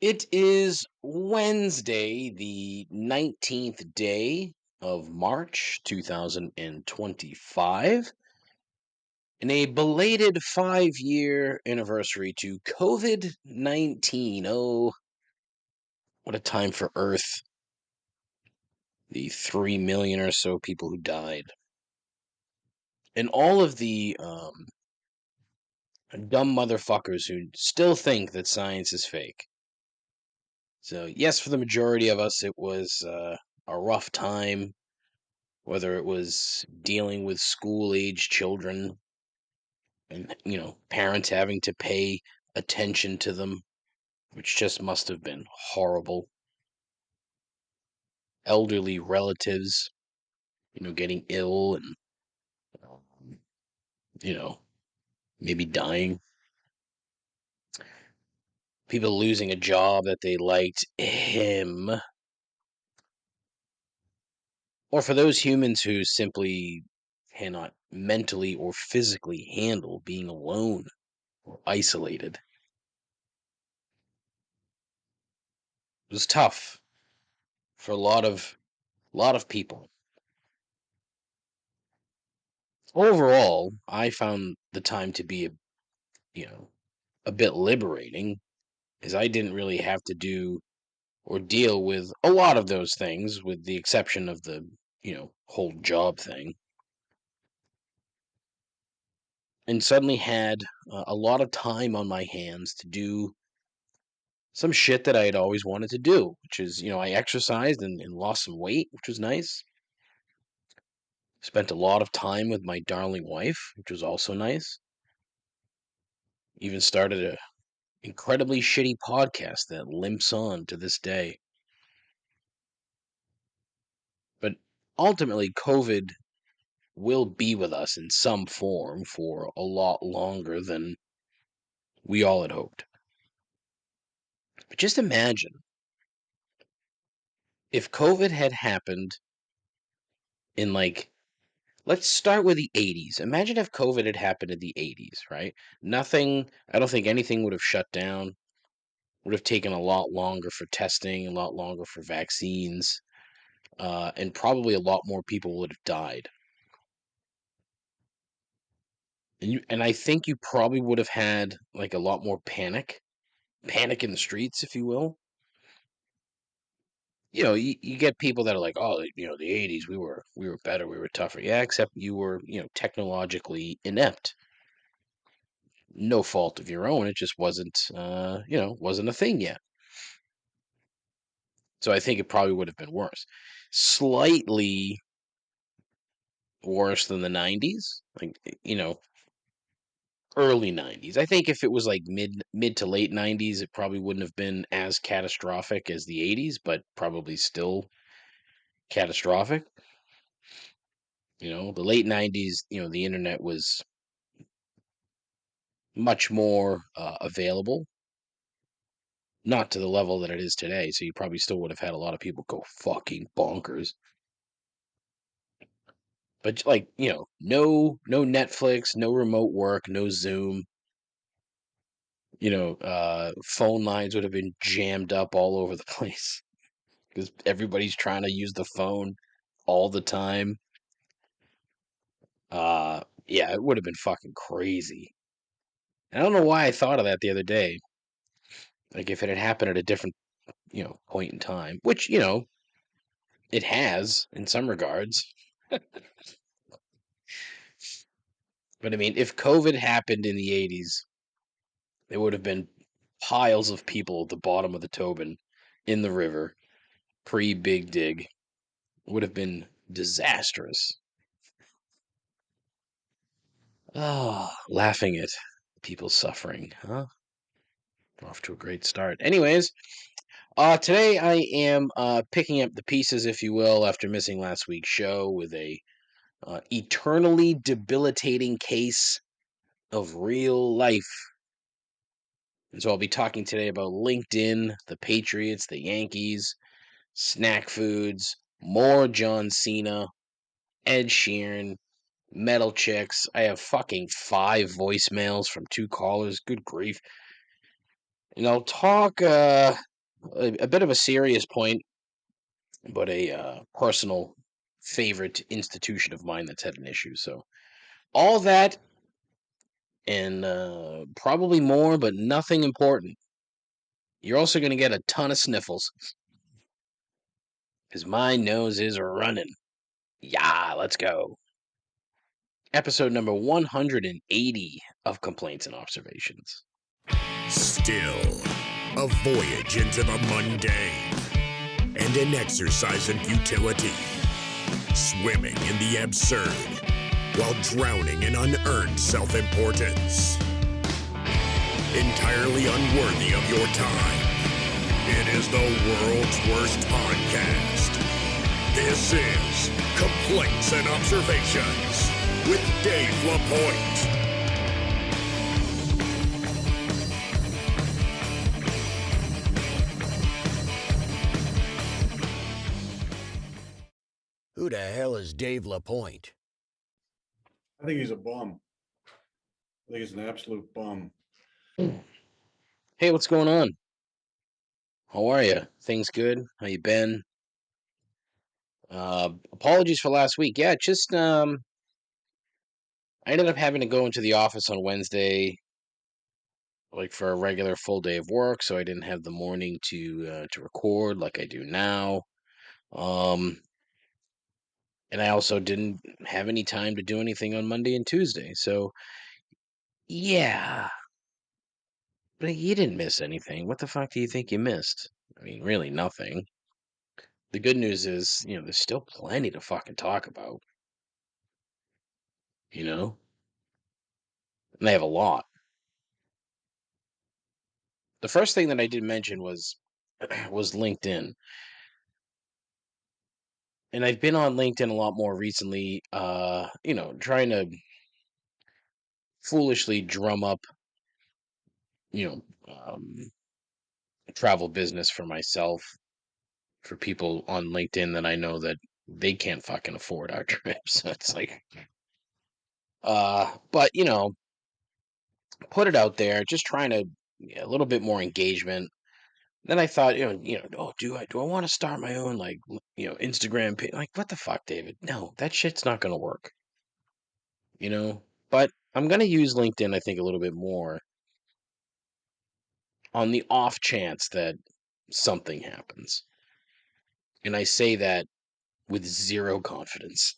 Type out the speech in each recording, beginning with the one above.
It is Wednesday, the 19th day of March 2025, and a belated 5-year anniversary to COVID 19. Oh, what a time for Earth. The 3 million or so people who died. And all of the dumb motherfuckers who still think that science is fake. So, yes, for the majority of us, it was a rough time. Whether it was dealing with school-age children and, parents having to pay attention to them, which just must have been horrible. Elderly relatives, getting ill and, um, you know, maybe dying. People losing a job that they liked him. Or for those humans who simply cannot mentally or physically handle being alone or isolated. It was tough for a lot of people. Overall, I found the time to be a bit liberating, as I didn't really have to do or deal with a lot of those things, with the exception of the whole job thing, and suddenly had a lot of time on my hands to do some shit that I had always wanted to do, which is, I exercised and lost some weight, which was nice. Spent a lot of time with my darling wife, which was also nice. Even started a incredibly shitty podcast that limps on to this day. But ultimately, COVID will be with us in some form for a lot longer than we all had hoped. But just imagine if COVID had happened in, let's start with the 80s. Imagine if COVID had happened in the 80s, right? Nothing, I don't think anything would have shut down. Would have taken a lot longer for testing, a lot longer for vaccines, and probably a lot more people would have died. And I think you probably would have had like a lot more panic in the streets, if you will. You get people that are like, oh, the 80s, we were better, we were tougher. Yeah, except you were, technologically inept. No fault of your own. It just wasn't a thing yet. So I think it probably would have been worse. Slightly worse than the 90s, like, early 90s. I think if it was like mid to late 90s, it probably wouldn't have been as catastrophic as the 80s, but probably still catastrophic. The late 90s, the internet was much more available, not to the level that it is today. So you probably still would have had a lot of people go fucking bonkers. But like, no Netflix, no remote work, no Zoom. Phone lines would have been jammed up all over the place because everybody's trying to use the phone all the time. Yeah, it would have been fucking crazy. And I don't know why I thought of that the other day. Like if it had happened at a different, point in time, which, it has in some regards. But I mean, if COVID happened in the 80s, there would have been piles of people at the bottom of the Tobin in the river pre Big Dig. Would have been disastrous. Ah, laughing at people suffering, huh? Off to a great start. Anyways, today I am picking up the pieces, if you will, after missing last week's show with a eternally debilitating case of real life. And so I'll be talking today about LinkedIn, the Patriots, the Yankees, snack foods, more John Cena, Ed Sheeran, metal chicks. I have fucking 5 voicemails from 2 callers. Good grief. And I'll talk a bit of a serious point, but a personal favorite institution of mine that's had an issue. So all that and probably more, but nothing important. You're also going to get a ton of sniffles because my nose is running. Yeah, let's go. Episode number 180 of Complaints and Observations. Still, a voyage into the mundane and an exercise in futility. Swimming in the absurd while drowning in unearned self-importance. Entirely unworthy of your time. It is the world's worst podcast. This is Complaints and Observations with Dave LaPointe. Who the hell is Dave LaPointe? I think he's a bum. I think he's an absolute bum. Hey, what's going on? How are you? Things good? How you been? Apologies for last week. Yeah, just I ended up having to go into the office on Wednesday, like for a regular full day of work, so I didn't have the morning to record like I do now. Um, and I also didn't have any time to do anything on Monday and Tuesday. So yeah, but you didn't miss anything. What the fuck do you think you missed? I mean, really nothing. The good news is, there's still plenty to fucking talk about. And they have a lot. The first thing that I did mention was was LinkedIn. And I've been on LinkedIn a lot more recently, trying to foolishly drum up, you know, um, travel business for myself, for people on LinkedIn that I know that they can't fucking afford our trips. So it's like, but put it out there, just trying to a little bit more engagement. Then I thought, oh, do I want to start my own like, Instagram page? Like, what the fuck, David? No, that shit's not gonna work. But I'm gonna use LinkedIn, I think, a little bit more on the off chance that something happens. And I say that with zero confidence.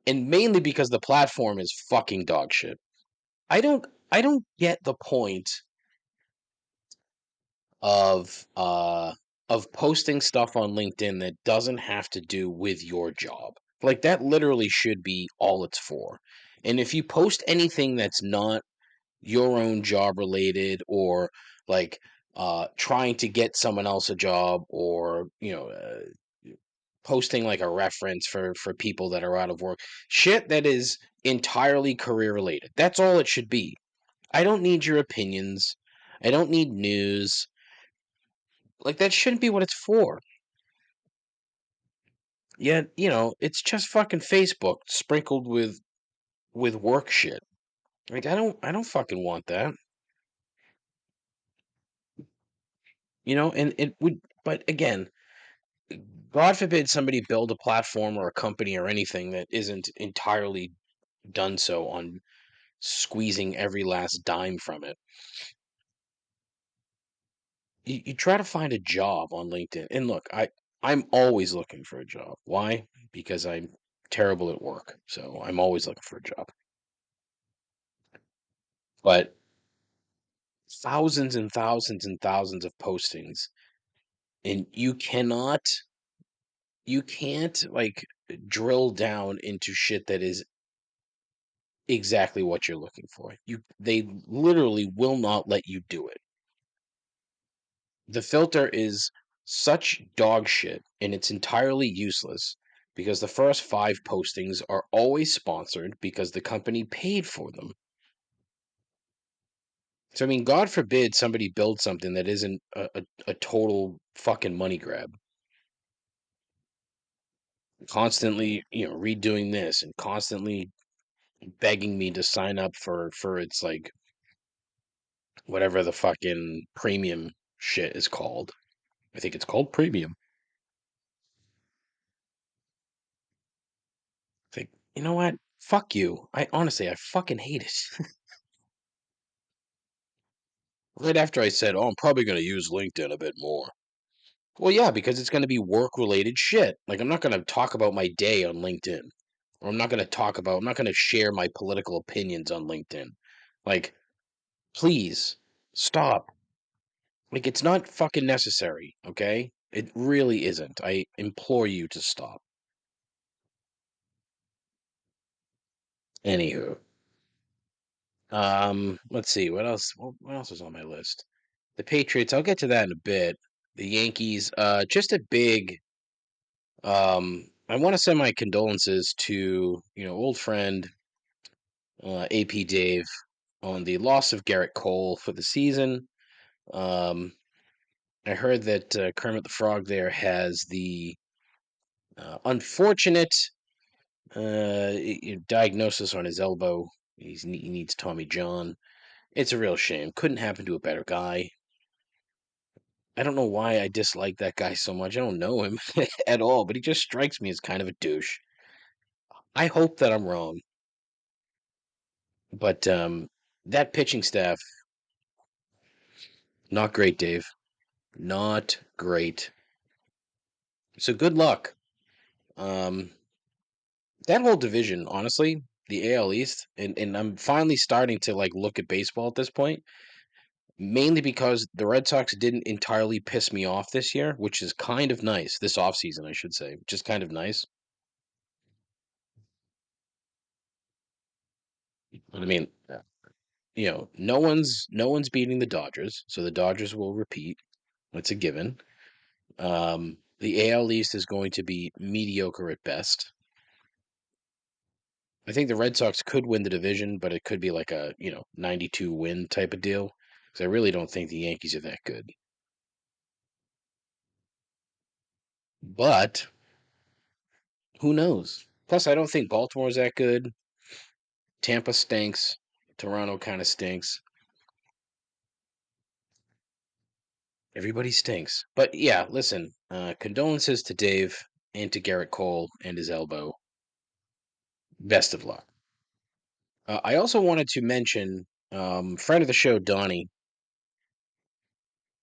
And mainly because the platform is fucking dog shit. I don't get the point of posting stuff on LinkedIn that doesn't have to do with your job. Like that literally should be all it's for. And if you post anything that's not your own job related, or like trying to get someone else a job, or posting like a reference for people that are out of work, shit that is entirely career related, that's all it should be. I don't need your opinions. I don't need news. Like that shouldn't be what it's for. Yet, it's just fucking Facebook sprinkled with work shit. Like I don't fucking want that. And it would, but again, God forbid somebody build a platform or a company or anything that isn't entirely done so on squeezing every last dime from it. You try to find a job on LinkedIn. And look, I'm always looking for a job. Why? Because I'm terrible at work. So I'm always looking for a job. But thousands and thousands and thousands of postings, and you can't like drill down into shit that is exactly what you're looking for. They literally will not let you do it. The filter is such dog shit, and it's entirely useless because the first 5 postings are always sponsored because the company paid for them. So I mean, God forbid somebody builds something that isn't a total fucking money grab. Constantly, redoing this and constantly begging me to sign up for its like whatever the fucking premium shit is called. I think it's called premium. It's like, you know what? Fuck you. I honestly, I fucking hate it. Right after I said, "Oh, I'm probably going to use LinkedIn a bit more." Well, yeah, because it's going to be work-related shit. Like, I'm not going to talk about my day on LinkedIn, or I'm not going to share my political opinions on LinkedIn. Like, please stop. Like, it's not fucking necessary, okay? It really isn't. I implore you to stop. Anywho, let's see what else. What else was on my list? The Patriots. I'll get to that in a bit. The Yankees. Just a big. I want to send my condolences to old friend AP Dave on the loss of Garrett Cole for the season. Um, I heard that Kermit the Frog there has the unfortunate diagnosis on his elbow. He needs Tommy John. It's a real shame. Couldn't happen to a better guy. I don't know why I dislike that guy so much. I don't know him at all, but he just strikes me as kind of a douche. I hope that I'm wrong, but that pitching staff, not great, Dave. Not great. So good luck. Um, that whole division, honestly, the AL East, and I'm finally starting to like look at baseball at this point, mainly because the Red Sox didn't entirely piss me off this year, which is kind of nice. This offseason, I should say, just kind of nice. But I mean, no one's beating the Dodgers, so the Dodgers will repeat. That's a given. The AL East is going to be mediocre at best. I think the Red Sox could win the division, but it could be like a 92 win type of deal. Because I really don't think the Yankees are that good. But who knows? Plus, I don't think Baltimore's that good. Tampa stinks. Toronto kind of stinks. Everybody stinks. But yeah, listen. Condolences to Dave and to Garrett Cole and his elbow. Best of luck. I also wanted to mention, friend of the show, Donnie.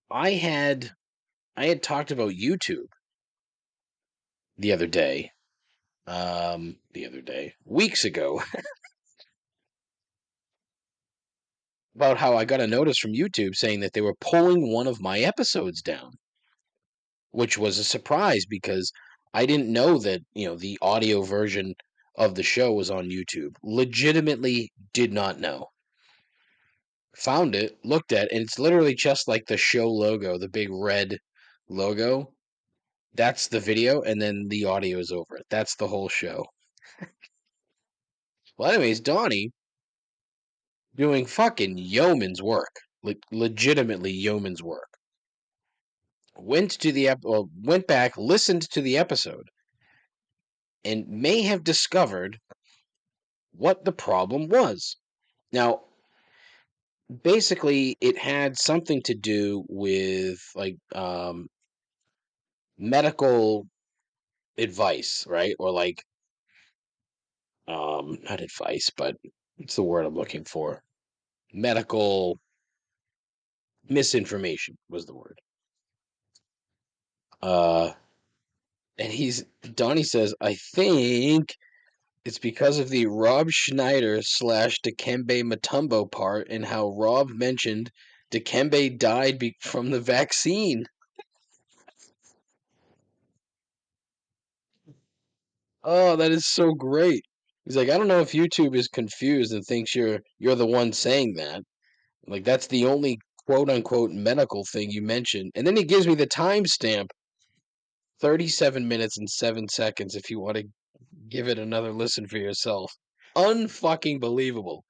I had I had talked about YouTube the other day. Weeks ago, about how I got a notice from YouTube saying that they were pulling one of my episodes down, which was a surprise because I didn't know that, the audio version of the show was on YouTube. Legitimately did not know. Found it, looked at, and it's literally just like the show logo, the big red logo. That's the video, and then the audio is over it. That's the whole show. Well, anyways, Donnie doing fucking yeoman's work, like legitimately yeoman's work. Went back, listened to the episode, and may have discovered what the problem was. Now, basically, it had something to do with like medical advice, right? Or like not advice, but it's the word I'm looking for. Medical misinformation was the word. Uh, and Donnie says, I think it's because of the Rob Schneider slash Dikembe Mutombo part and how Rob mentioned Dikembe died from the vaccine. Oh, that is so great. He's like, I don't know if YouTube is confused and thinks you're the one saying that. Like that's the only quote unquote medical thing you mentioned. And then he gives me the timestamp, 37 minutes and 7 seconds if you want to give it another listen for yourself. Unfucking believable.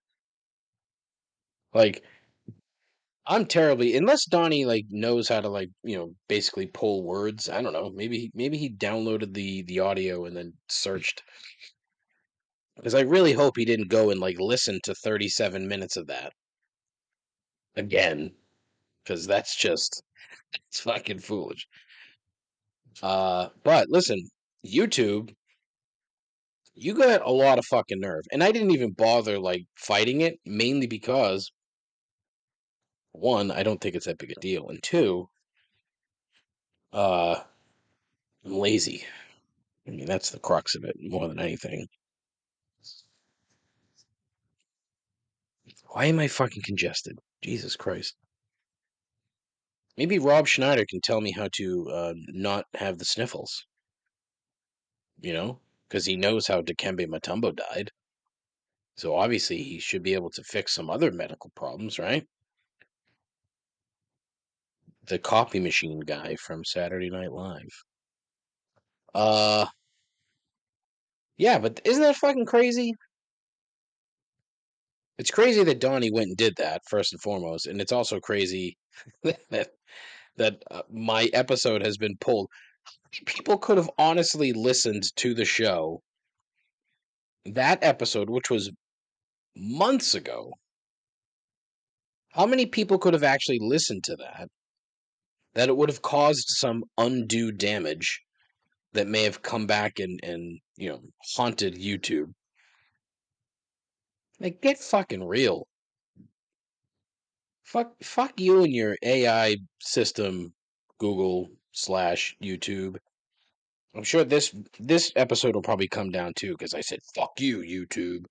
Like I'm terribly unless Donnie like knows how to like basically pull words. I don't know. Maybe he downloaded the audio and then searched because I really hope he didn't go and like listen to 37 minutes of that again because that's just It's fucking foolish. But listen, YouTube, you got a lot of fucking nerve. And I didn't even bother like fighting it, mainly because one, I don't think it's that big a deal. And two, I'm lazy. I mean, that's the crux of it more than anything. Why am I fucking congested? Jesus Christ. Maybe Rob Schneider can tell me how to not have the sniffles, you know? Because he knows how Dikembe Mutombo died. So obviously he should be able to fix some other medical problems, right? The copy machine guy from Saturday Night Live. Uh, yeah, but isn't that fucking crazy? It's crazy that Donnie went and did that, first and foremost, and it's also crazy that my episode has been pulled. People could have honestly listened to the show, that episode, which was months ago. How many people could have actually listened to that it would have caused some undue damage that may have come back and haunted YouTube? Like, get fucking real. Fuck you and your AI system, Google/YouTube. I'm sure this episode will probably come down too because I said fuck you, YouTube.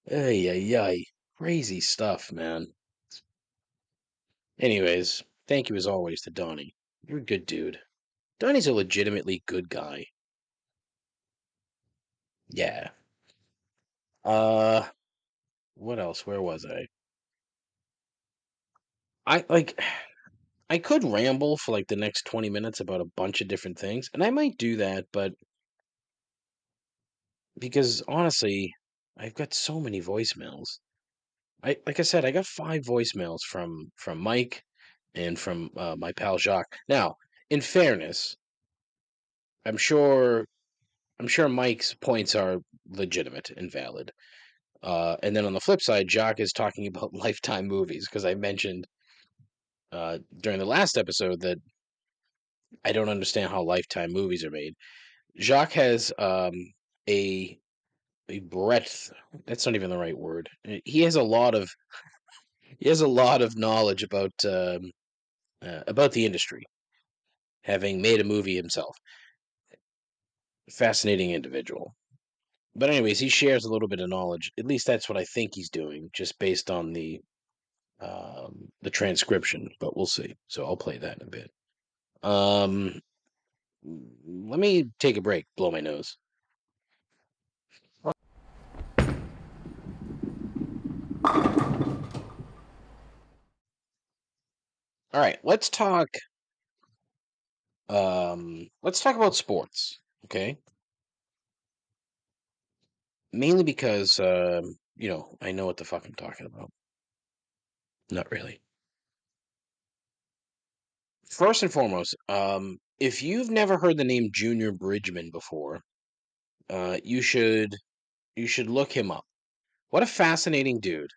Ay ay ay, crazy stuff, man. Anyways, thank you as always to Donnie. You're a good dude. Donnie's a legitimately good guy. Yeah. Uh, what else? Where was I? I like. I could ramble for like the next 20 minutes about a bunch of different things, and I might do that, but because honestly, I've got so many voicemails. Like I said, I got 5 voicemails from Mike and from my pal Jacques. Now, in fairness, I'm sure I'm sure Mike's points are legitimate and valid. And then on the flip side, Jacques is talking about Lifetime movies because I mentioned during the last episode that I don't understand how Lifetime movies are made. Jacques has a a breadth. That's not even the right word. He has a lot of knowledge about the industry, having made a movie himself. Fascinating individual. But anyways, he shares a little bit of knowledge. At least that's what I think he's doing, just based on the transcription. But we'll see. So I'll play that in a bit. Let me take a break. Blow my nose. All right, let's talk. Let's talk about sports. Okay, mainly because I know what the fuck I'm talking about. Not really. First and foremost, if you've never heard the name Junior Bridgman before, you should look him up. What a fascinating dude.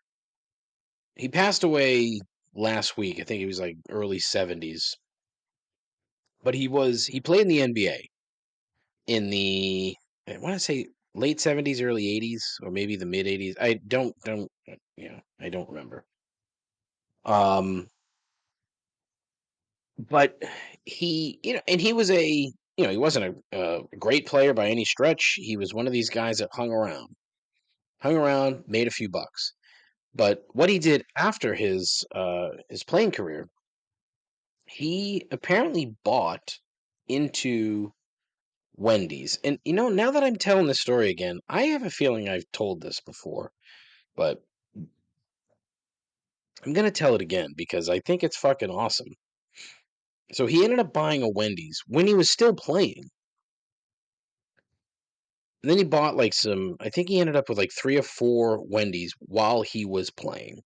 He passed away last week. I think he was like early 70s. But he played in the NBA in the I want to say late 70s, early 80s, or maybe the mid 80s. I don't remember. Um, but and he was he wasn't a great player by any stretch. He was one of these guys that hung around, made a few bucks. But what he did after his playing career, he apparently bought into Wendy's. And now that I'm telling this story again, I have a feeling I've told this before, but I'm gonna tell it again because I think it's fucking awesome. So he ended up buying a Wendy's when he was still playing. And then he bought like I think he ended up with like 3 or 4 Wendy's while he was playing.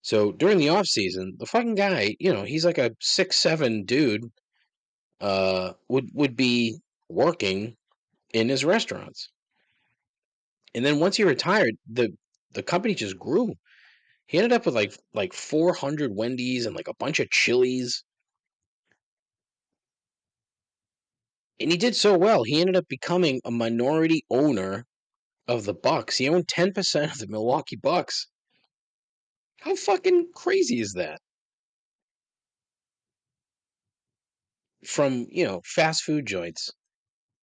So during the off season, the fucking guy, he's like a 6'7" dude, would be working in his restaurants. And then once he retired, the company just grew. He ended up with like 400 Wendy's and like a bunch of Chili's. And he did so well. He ended up becoming a minority owner of the Bucks. He owned 10% of the Milwaukee Bucks. How fucking crazy is that? From, fast food joints.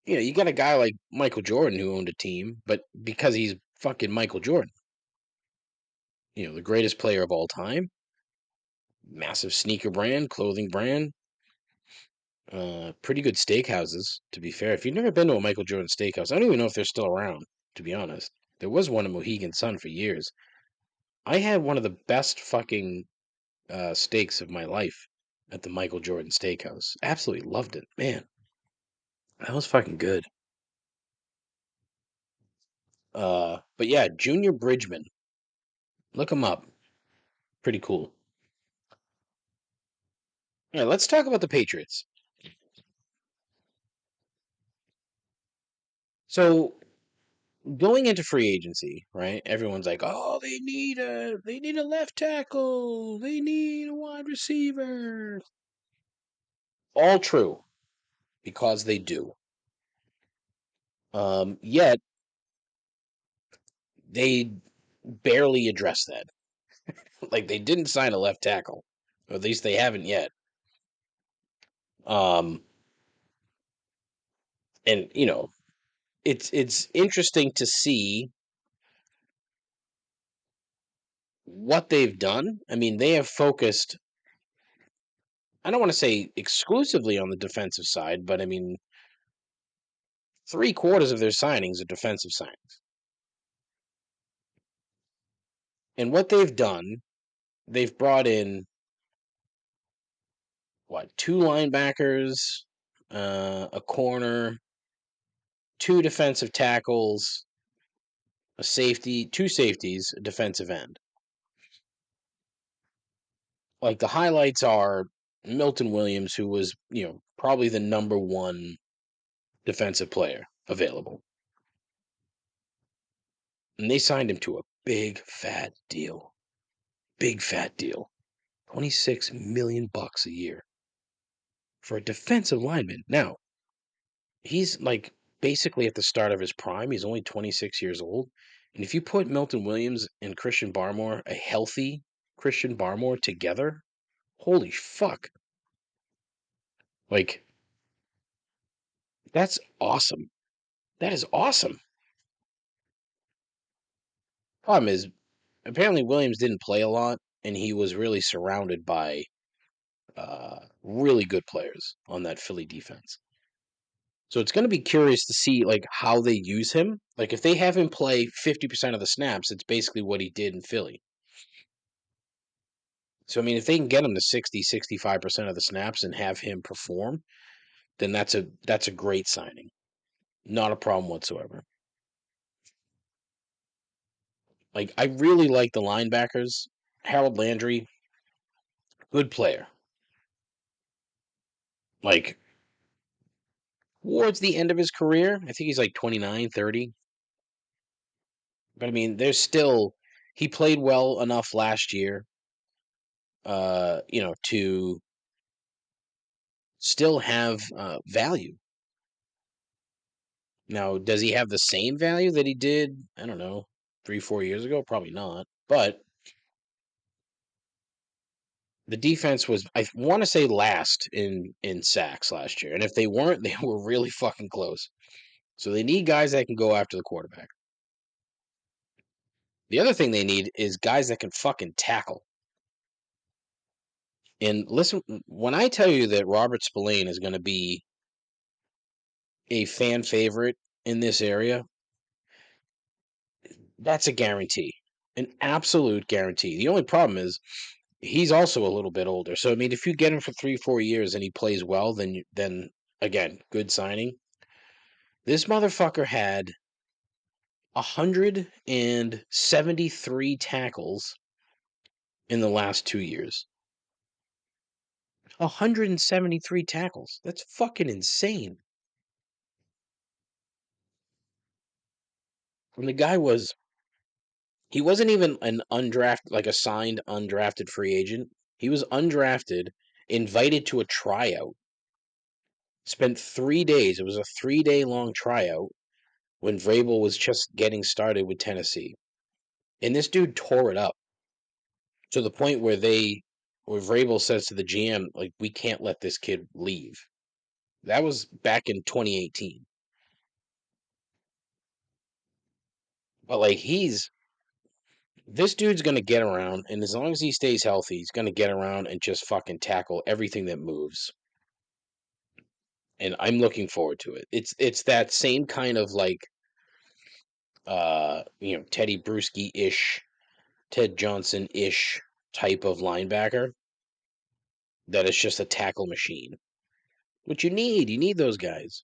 You got a guy like Michael Jordan who owned a team, but because he's fucking Michael Jordan, the greatest player of all time, massive sneaker brand, clothing brand, pretty good steakhouses, to be fair. If you've never been to a Michael Jordan steakhouse, I don't even know if they're still around, to be honest. There was one in Mohegan Sun for years. I had one of the best fucking steaks of my life at the Michael Jordan Steakhouse. Absolutely loved it. Man, that was fucking good. But yeah, Junior Bridgman. Look him up. Pretty cool. All right, let's talk about the Patriots. So going into free agency, right? Everyone's like, "Oh, they need a left tackle. They need a wide receiver." All true because they do. Yet they barely address that. Like they didn't sign a left tackle, or at least they haven't yet. Um, and it's interesting to see what they've done. I mean, they have focused. I don't want to say exclusively on the defensive side, but I mean, 3/4 of their signings are defensive signings. And what they've done, they've brought in two linebackers, a corner, two defensive tackles, a safety, two safeties, a defensive end. Like the highlights are Milton Williams, who was, probably the number one defensive player available. And they signed him to a big fat deal. Big fat deal. 26 million bucks a year for a defensive lineman. Now, he's like basically at the start of his prime. He's only 26 years old. And if you put Milton Williams and Christian Barmore, a healthy Christian Barmore together, holy fuck. Like, that's awesome. That is awesome. Problem is, apparently Williams didn't play a lot, and he was really surrounded by really good players on that Philly defense. So it's going to be curious to see like how they use him. Like if they have him play 50% of the snaps, it's basically what he did in Philly. So I mean, if they can get him to 65% of the snaps and have him perform, then that's a great signing. Not a problem whatsoever. Like I really like the linebackers. Harold Landry, good player. Like towards the end of his career, I think he's like 29, 30. But I mean, there's still he played well enough last year to still have value. Now, does he have the same value that he did, I don't know, 3, 4 years ago? Probably not. But the defense was, I want to say, last in sacks last year. And if they weren't, they were really fucking close. So they need guys that can go after the quarterback. The other thing they need is guys that can fucking tackle. And listen, when I tell you that Robert Spillane is going to be a fan favorite in this area, that's a guarantee. An absolute guarantee. The only problem is he's also a little bit older. So I mean, if you get him for 3, 4 years and he plays well, then again, good signing. This motherfucker had 173 tackles in the last 2 years. 173 tackles. That's fucking insane. And the guy was He wasn't even an undrafted, like a signed undrafted free agent. He was undrafted, invited to a tryout, spent 3 days. It was a 3-day long tryout when Vrabel was just getting started with Tennessee. And this dude tore it up to the point where Vrabel says to the GM, like, we can't let this kid leave. That was back in 2018. But like this dude's gonna get around, and as long as he stays healthy, he's gonna get around and just fucking tackle everything that moves. And I'm looking forward to it. It's that same kind of like Teddy Bruschi-ish, Ted Johnson-ish type of linebacker that is just a tackle machine. What you need those guys.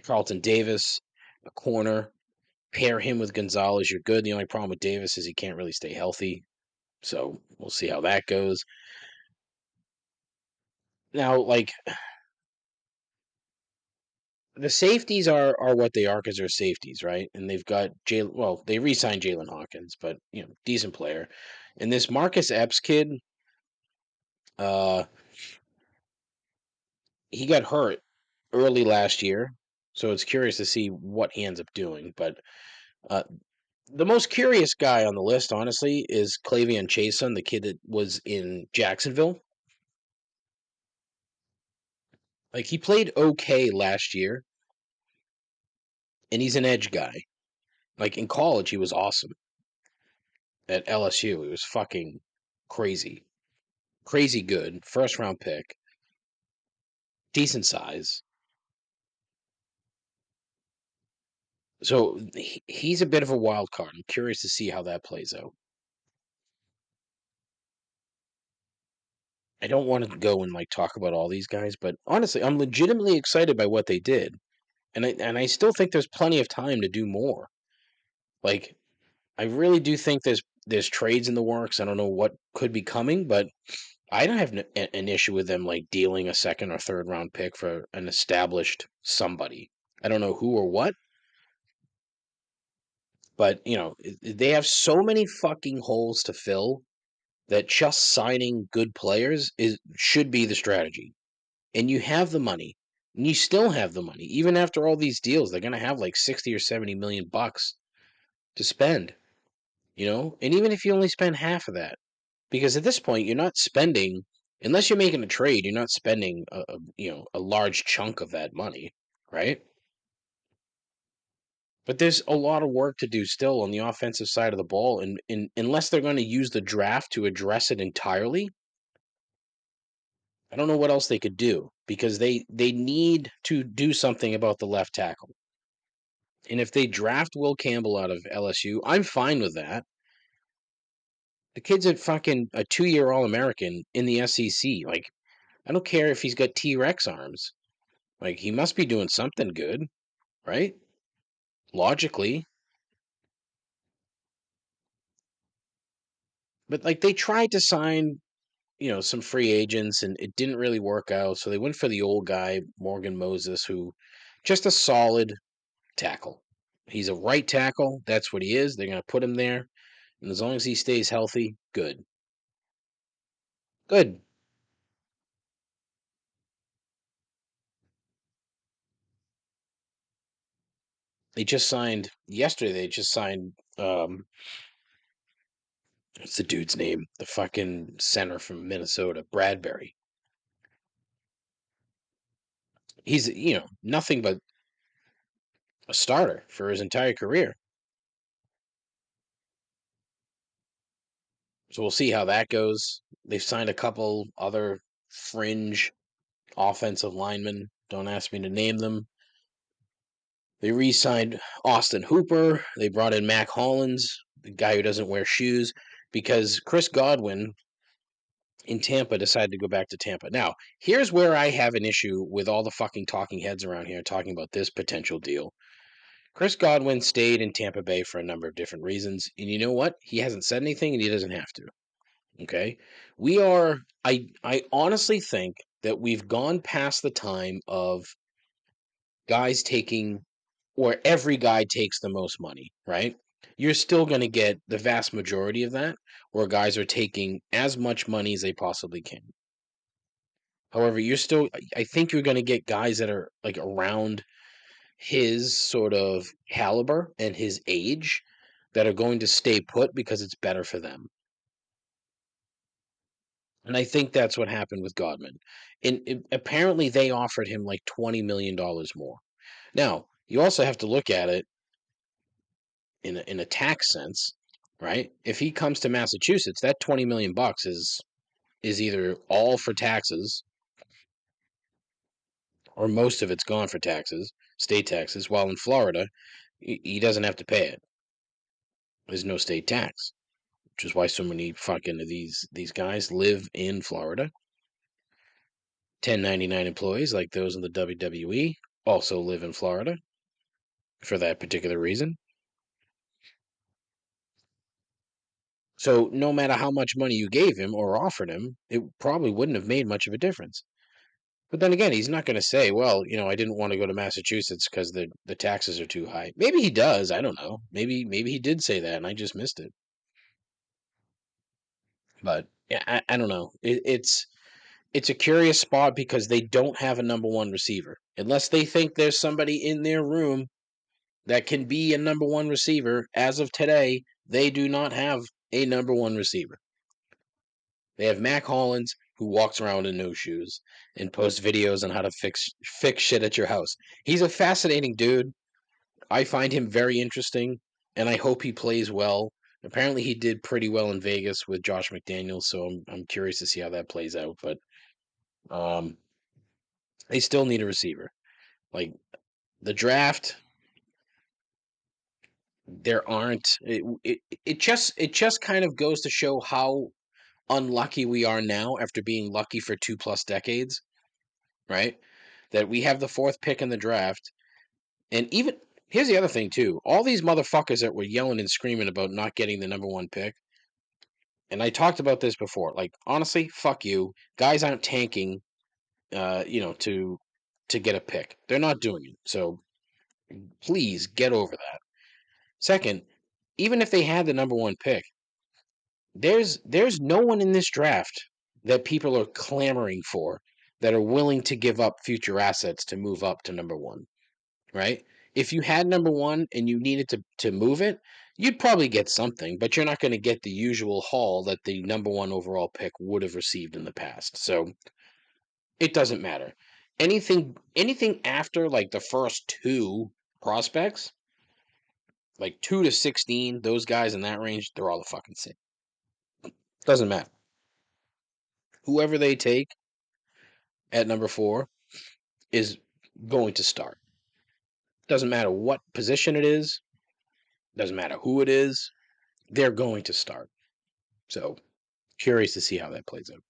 Carlton Davis, a corner, pair him with Gonzalez, you're good. The only problem with Davis is he can't really stay healthy. So we'll see how that goes. Now, like, the safeties are what they are because they're safeties, right? And they've got they re-signed Jalen Hawkins, but decent player. And this Marcus Epps kid, uh, he got hurt early last year, so it's curious to see what he ends up doing. But uh, the most curious guy on the list, honestly, is Clavion Chason, the kid that was in Jacksonville. Like, he played okay last year, and he's an edge guy. Like, in college, he was awesome. At LSU, he was fucking crazy. Crazy good. First round pick. Decent size. So, he's a bit of a wild card. I'm curious to see how that plays out. I don't want to go and like talk about all these guys, but honestly, I'm legitimately excited by what they did. And I still think there's plenty of time to do more. Like, I really do think there's trades in the works. I don't know what could be coming, but I don't have an issue with them like dealing a second or third round pick for an established somebody. I don't know who or what, but they have so many fucking holes to fill that just signing good players should be the strategy. And you have the money. And you still have the money. Even after all these deals, they're going to have like 60 or 70 million bucks to spend, And even if you only spend half of that, because at this point you're not spending unless you're making a trade, you're not spending a large chunk of that money, right? But there's a lot of work to do still on the offensive side of the ball, and unless they're going to use the draft to address it entirely, I don't know what else they could do because they need to do something about the left tackle. And if they draft Will Campbell out of LSU, I'm fine with that. The kid's a fucking a 2-year All-American in the SEC. Like, I don't care if he's got T-Rex arms. Like, he must be doing something good, right? Logically. But like, they tried to sign, some free agents and it didn't really work out. So they went for the old guy, Morgan Moses, who just a solid tackle. He's a right tackle. That's what he is. They're going to put him there. And as long as he stays healthy, good. Good. They just signed what's the dude's name? The fucking center from Minnesota, Bradbury. He's, nothing but a starter for his entire career. So we'll see how that goes. They've signed a couple other fringe offensive linemen. Don't ask me to name them. They re-signed Austin Hooper. They brought in Mac Hollins, the guy who doesn't wear shoes, because Chris Godwin in Tampa decided to go back to Tampa. Now, here's where I have an issue with all the fucking talking heads around here talking about this potential deal. Chris Godwin stayed in Tampa Bay for a number of different reasons, and you know what? He hasn't said anything, and he doesn't have to. Okay, I honestly think that we've gone past the time of guys taking where every guy takes the most money, right? you're still going to get the vast majority of that, where guys are taking as much money as they possibly can. However, I think you're going to get guys that are like around his sort of caliber and his age that are going to stay put because it's better for them. And I think that's what happened with Godman. And apparently they offered him like $20 million more. Now, you also have to look at it in a tax sense, right? If he comes to Massachusetts, that 20 million bucks is either all for taxes or most of it's gone for taxes, state taxes, while in Florida, he doesn't have to pay it. There's no state tax, which is why so many fucking these guys live in Florida. 1099 employees like those in the WWE also live in Florida for that particular reason. So no matter how much money you gave him or offered him, it probably wouldn't have made much of a difference. But then again, he's not going to say, "Well, I didn't want to go to Massachusetts because the taxes are too high." Maybe he does. I don't know. Maybe he did say that, and I just missed it. But yeah, I don't know. It's a curious spot because they don't have a number one receiver unless they think there's somebody in their room that can be a number one receiver. As of today, they do not have a number one receiver. They have Mac Hollins, who walks around in no shoes and posts videos on how to fix shit at your house. He's a fascinating dude. I find him very interesting, and I hope he plays well. Apparently, he did pretty well in Vegas with Josh McDaniels, so I'm curious to see how that plays out. But um, they still need a receiver. Like the draft, there aren't. It just kind of goes to show how unlucky we are now after being lucky for 2+ decades, right? That we have the fourth pick in the draft. And even here's the other thing too. All these motherfuckers that were yelling and screaming about not getting the number one pick. And I talked about this before. Like, honestly, fuck you. Guys aren't tanking to get a pick. They're not doing it. So please get over that. Second, even if they had the number one pick, there's no one in this draft that people are clamoring for that are willing to give up future assets to move up to number one, right? If you had number one and you needed to move it, you'd probably get something, but you're not going to get the usual haul that the number one overall pick would have received in the past. So it doesn't matter. Anything after like the first two prospects, like 2 to 16, those guys in that range, they're all the fucking same. Doesn't matter. Whoever they take at number 4 is going to start. Doesn't matter what position it is, doesn't matter who it is, they're going to start. So, curious to see how that plays out.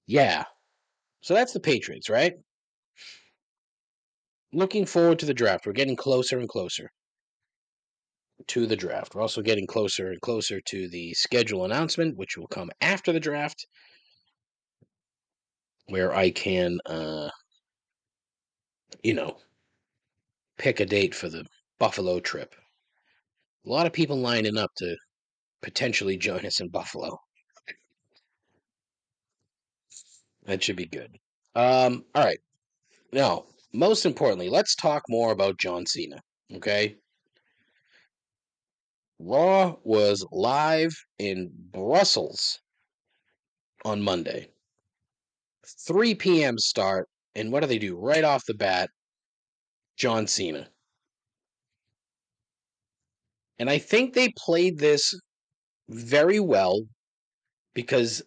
Yeah. So that's the Patriots, right? Looking forward to the draft. We're getting closer and closer to the draft. We're also getting closer and closer to the schedule announcement, which will come after the draft, where I can, pick a date for the Buffalo trip. A lot of people lining up to potentially join us in Buffalo. That should be good. All right. Now, most importantly, let's talk more about John Cena. Okay. Raw was live in Brussels on Monday. 3 p.m. start, and what do they do right off the bat? John Cena. And I think they played this very well because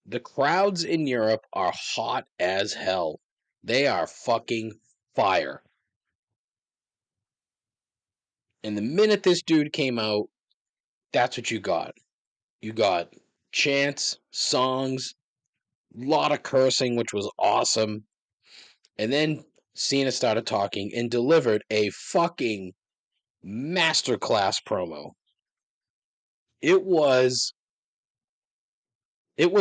the crowds in Europe are hot as hell. They are fucking fire. And the minute this dude came out, that's what you got. You got chants, songs, a lot of cursing, which was awesome. And then Cena started talking and delivered a fucking masterclass promo. It was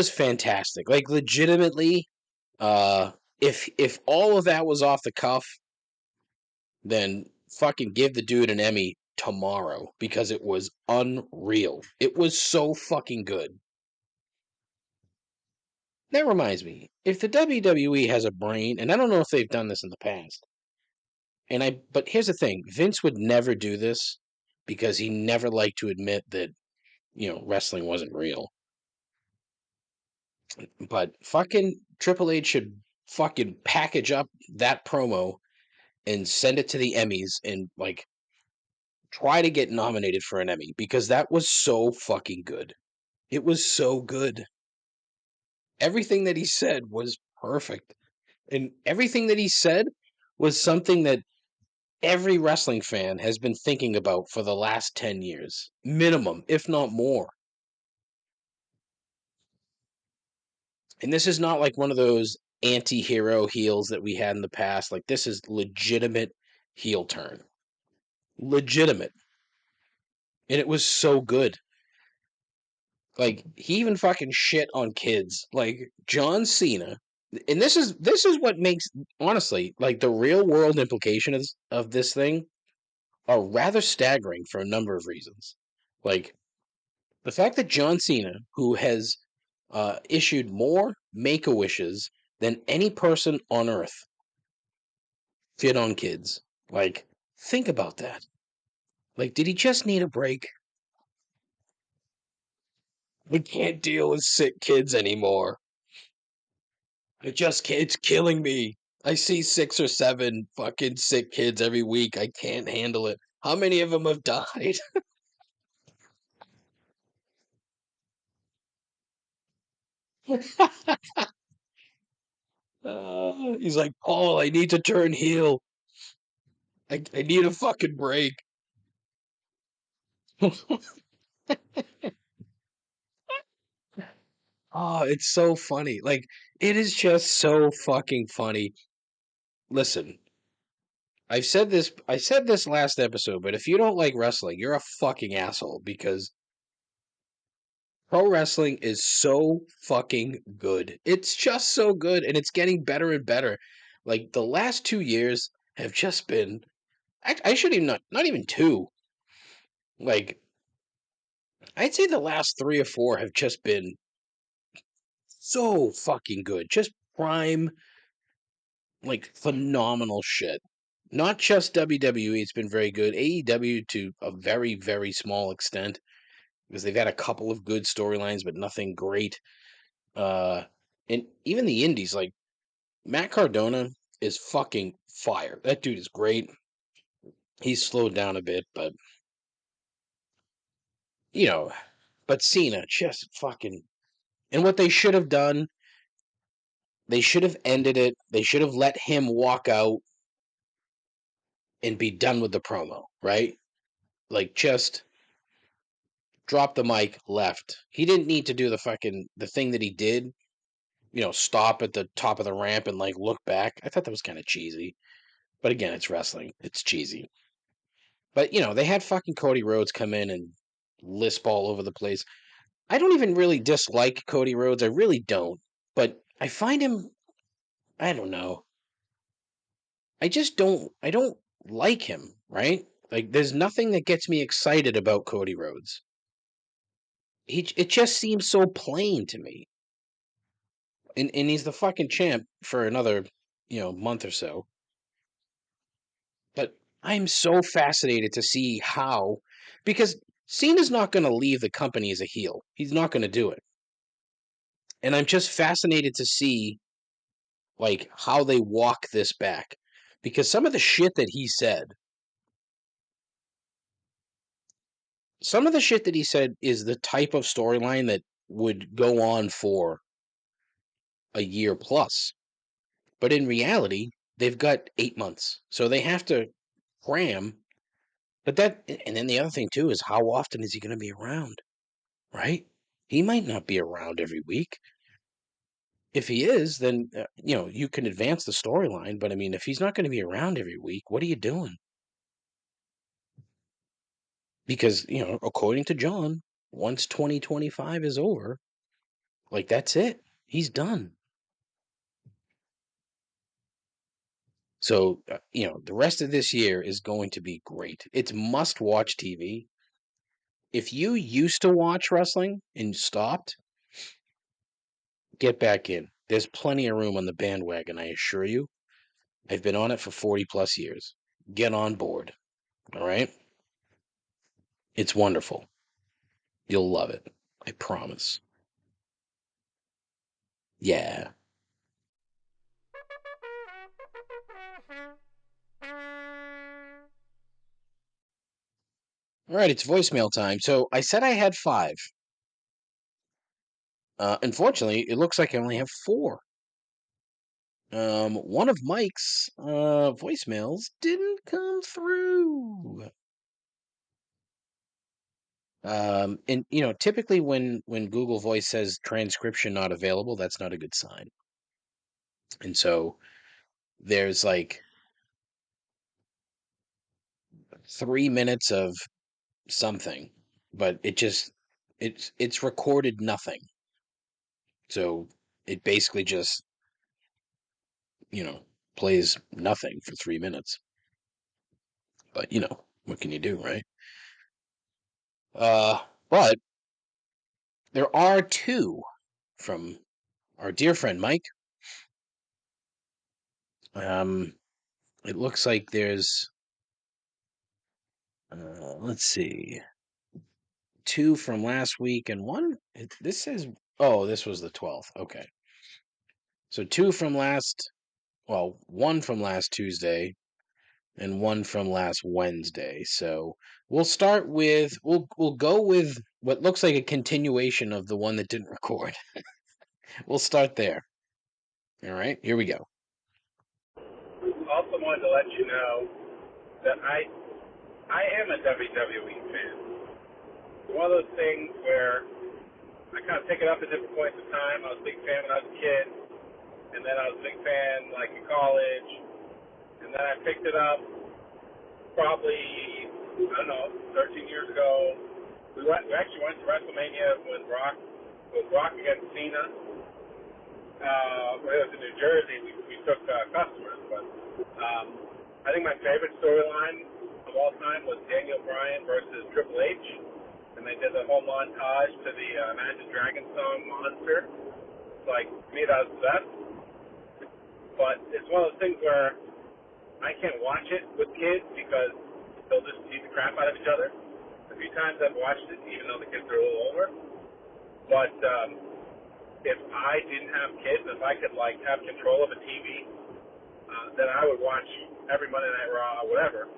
fantastic. Like legitimately, if all of that was off the cuff, then fucking give the dude an Emmy tomorrow because it was unreal. It was so fucking good. That reminds me, if the WWE has a brain, and I don't know if they've done this in the past, but here's the thing, Vince would never do this because he never liked to admit that, wrestling wasn't real. But fucking Triple H should fucking package up that promo and send it to the Emmys and like try to get nominated for an Emmy because that was so fucking good. It was so good. Everything that he said was perfect. And everything that he said was something that every wrestling fan has been thinking about for the last 10 years. Minimum, if not more. And this is not like one of those anti-hero heels that we had in the past. Like, this is legitimate heel turn. Legitimate. And it was so good. Like, he even fucking shit on kids. Like, John Cena. And this is what makes, honestly, like the real world implications of this thing are rather staggering for a number of reasons. Like, the fact that John Cena, who has issued more Make-A-Wishes than any person on Earth, fit on kids. Like, think about that. Like, did he just need a break? We can't deal with sick kids anymore. It's killing me. I see 6 or 7 fucking sick kids every week. I can't handle it. How many of them have died? He's like, Paul, I need to turn heel. I need a fucking break. Oh, it's so funny. Like, it is just so fucking funny. Listen, I said this last episode, but if you don't like wrestling, you're a fucking asshole because pro wrestling is so fucking good. It's just so good and it's getting better and better. Like the last 2 years have just been I should even not even 2. Like I'd say the last 3 or 4 have just been so fucking good. Just prime like phenomenal shit. Not just WWE, it's been very good. AEW to a very, very small extent because they've had a couple of good storylines, but nothing great. Uh, and even the indies, like Matt Cardona is fucking fire. That dude is great. He's slowed down a bit, but you know, but Cena just fucking. And what they should have done, they should have ended it. They should have let him walk out and be done with the promo, right? Like just drop the mic, left. He didn't need to do the thing that he did, stop at the top of the ramp and like look back. I thought that was kind of cheesy. But again, it's wrestling. It's cheesy. But they had fucking Cody Rhodes come in and lisp all over the place. I don't even really dislike Cody Rhodes. I really don't. But I find him, I don't know. I don't like him, right? Like there's nothing that gets me excited about Cody Rhodes. It just seems so plain to me. And he's the fucking champ for another, month or so. But I'm so fascinated to see how, because Cena's not going to leave the company as a heel. He's not going to do it. And I'm just fascinated to see, like, how they walk this back. Because some of the shit that he said is the type of storyline that would go on for a year plus. But in reality, they've got 8 months. So they have to cram. And then the other thing too is how often is he going to be around, right? He might not be around every week. If he is, then you can advance the storyline. But I mean, if he's not going to be around every week, what are you doing? Because according to John, once 2025 is over, like that's it. He's done. So, the rest of this year is going to be great. It's must-watch TV. If you used to watch wrestling and stopped, get back in. There's plenty of room on the bandwagon, I assure you. I've been on it for 40 plus years. Get on board. All right? It's wonderful. You'll love it. I promise. Yeah. All right, it's voicemail time. So I said I had five. Unfortunately, it looks like I only have four. One of Mike's voicemails didn't come through. And typically when Google Voice says transcription not available, that's not a good sign. And so there's like 3 minutes of something, but it's recorded nothing. So it basically just plays nothing for 3 minutes. But what can you do, right? But there are two from our dear friend Mike. It looks like there's let's see, two from last week and one. This says, oh, this was the 12th. Okay, so two from one from last Tuesday and one from last Wednesday. So we'll go with what looks like a continuation of the one that didn't record. We'll start there. All right, here we go. Also wanted to let you know that I am a WWE fan. It's one of those things where I kind of pick it up at different points in time. I was a big fan when I was a kid, and then I was a big fan like in college, and then I picked it up probably, I don't know, 13 years ago. We actually went to WrestleMania when Rock against Cena. When it was in New Jersey, we took customers, but I think my favorite storyline of all time was Daniel Bryan versus Triple H, and they did the whole montage to the Imagine Dragons song Monster. Like, to me, that was the best. But it's one of those things where I can't watch it with kids because they'll just beat the crap out of each other. A few times I've watched it, even though the kids are a little older. But if I didn't have kids, if I could have control of a TV, then I would watch every Monday Night Raw or whatever.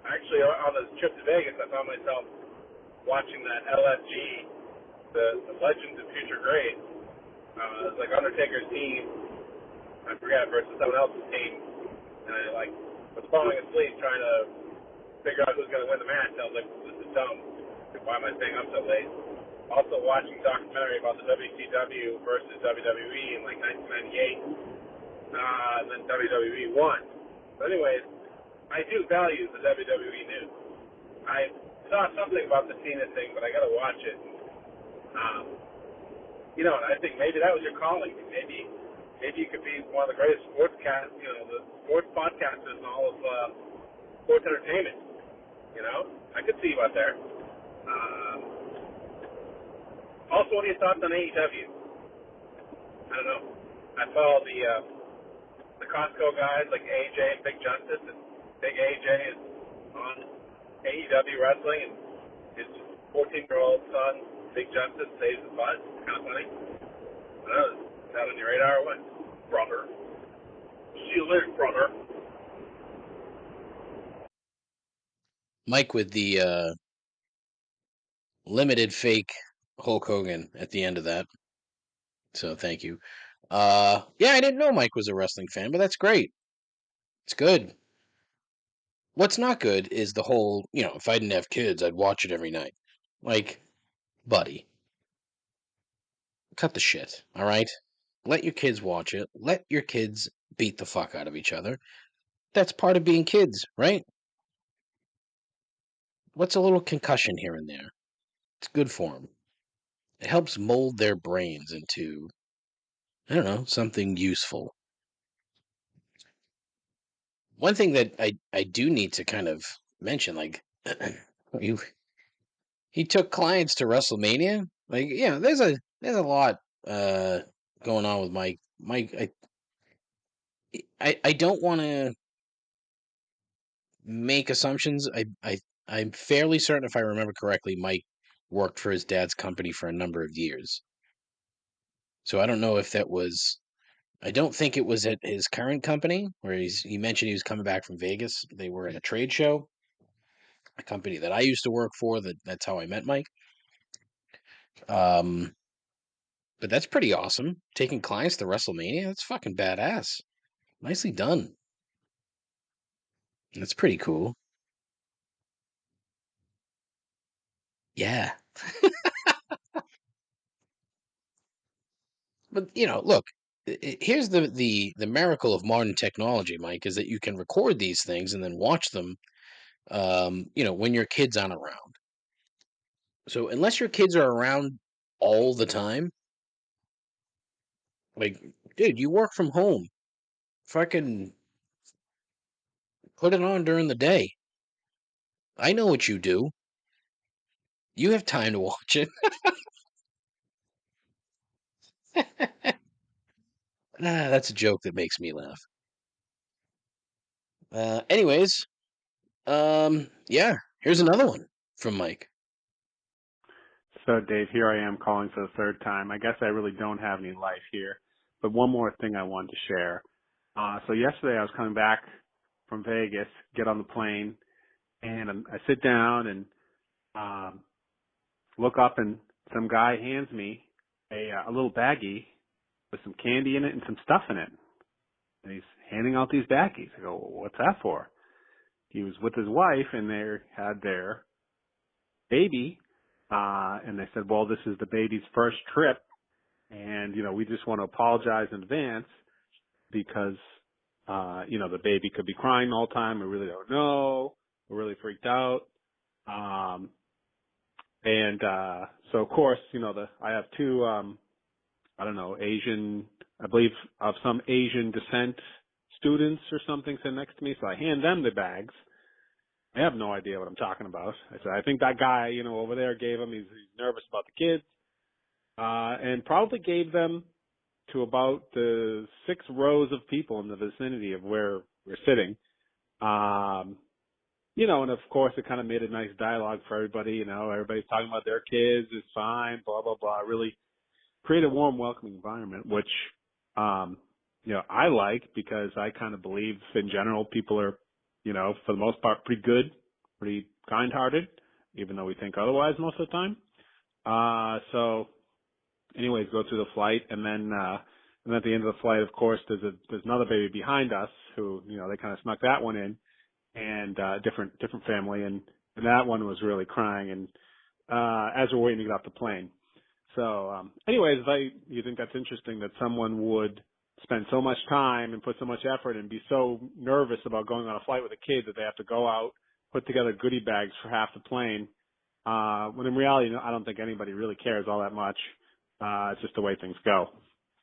Actually, on this trip to Vegas, I found myself watching that LFG, the Legends of Future Great. It was like Undertaker's team, I forgot, versus someone else's team. And I was falling asleep trying to figure out who's going to win the match. I was like, this is dumb. Why am I staying up so late? Also watching a documentary about the WCW versus WWE in 1998. And then WWE won. But anyways, I do value the WWE news. I saw something about the Cena thing, but I got to watch it. And I think maybe that was your calling. Maybe you could be one of the greatest the sports podcasters in all of sports entertainment. I could see you out there. Also, what are your thoughts on AEW? I don't know. I follow the Costco guys like AJ and Big Justice, and Big AJ is on AEW wrestling, and his 14-year-old son, Big Justice, saves his butt. It's kind of funny. I don't know, is that on your radar or what? Brother. See you later, brother. Mike with the limited fake Hulk Hogan at the end of that. So thank you. Yeah, I didn't know Mike was a wrestling fan, but that's great. It's good. What's not good is the whole, if I didn't have kids, I'd watch it every night. Like, buddy, cut the shit, all right? Let your kids watch it. Let your kids beat the fuck out of each other. That's part of being kids, right? What's a little concussion here and there? It's good for them. It helps mold their brains into, I don't know, something useful. one thing that I do need to kind of mention, like, you he took clients to WrestleMania. Like, yeah, there's a lot going on with Mike. Mike, I don't want to make assumptions. I'm fairly certain, if I remember correctly, Mike worked for his dad's company for a number of years. So I don't know if that was. I don't think it was at his current company where he mentioned he was coming back from Vegas. They were at a trade show, a company that I used to work for. That's how I met Mike. Um, but that's pretty awesome. Taking clients to WrestleMania, that's fucking badass. Nicely done. That's pretty cool. Yeah. But look, here's the miracle of modern technology, Mike, is that you can record these things and then watch them. When your kids aren't around. So unless your kids are around all the time, like, dude, you work from home. Fucking put it on during the day. I know what you do. You have time to watch it. That's a joke that makes me laugh. Anyways, yeah, here's another one from Mike. So, Dave, here I am calling for the third time. I guess I really don't have any life here. But one more thing I wanted to share. So yesterday I was coming back from Vegas, get on the plane, and I sit down and look up, and some guy hands me a little baggie with some candy in it and some stuff in it. And he's handing out these baggies. I go, well, what's that for? He was with his wife, and they had their baby. And they said, well, this is the baby's first trip. And, we just want to apologize in advance because, the baby could be crying all the time. We really don't know. We're really freaked out. So of course, I have two, Asian, I believe of some Asian descent students or something sitting next to me. So I hand them the bags. I have no idea what I'm talking about. I said, I think that guy, over there gave him, he's nervous about the kids, and probably gave them to about the 6 rows of people in the vicinity of where we're sitting. And of course it kind of made a nice dialogue for everybody, everybody's talking about their kids, it's fine, blah, blah, blah. Really create a warm, welcoming environment, which, I like because I kind of believe in general people are, for the most part, pretty good, pretty kind-hearted, even though we think otherwise most of the time. So anyways, go through the flight, and then at the end of the flight, of course, there's another baby behind us who, they kind of snuck that one in, and different family, and that one was really crying, and as we're waiting to get off the plane. So, anyways, you think that's interesting that someone would spend so much time and put so much effort and be so nervous about going on a flight with a kid that they have to go out, put together goodie bags for half the plane, when in reality, I don't think anybody really cares all that much. It's just the way things go.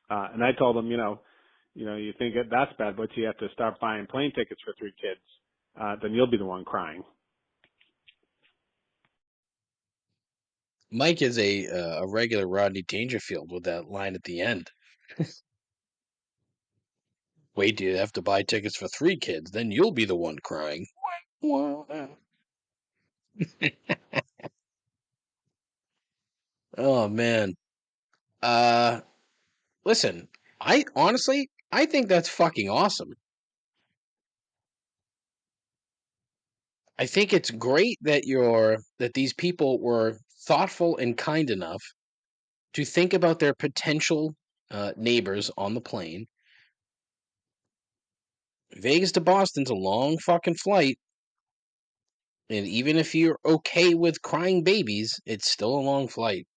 And I told them, you think that's bad, but you have to start buying plane tickets for 3 kids. Then you'll be the one crying. Mike is a regular Rodney Dangerfield with that line at the end. Wait, do you have to buy tickets for 3 kids? Then you'll be the one crying. Oh man. Uh Listen, I think that's fucking awesome. I think it's great that these people were thoughtful and kind enough to think about their potential neighbors on the plane. Vegas to Boston's a long fucking flight, and even if you're okay with crying babies, it's still a long flight.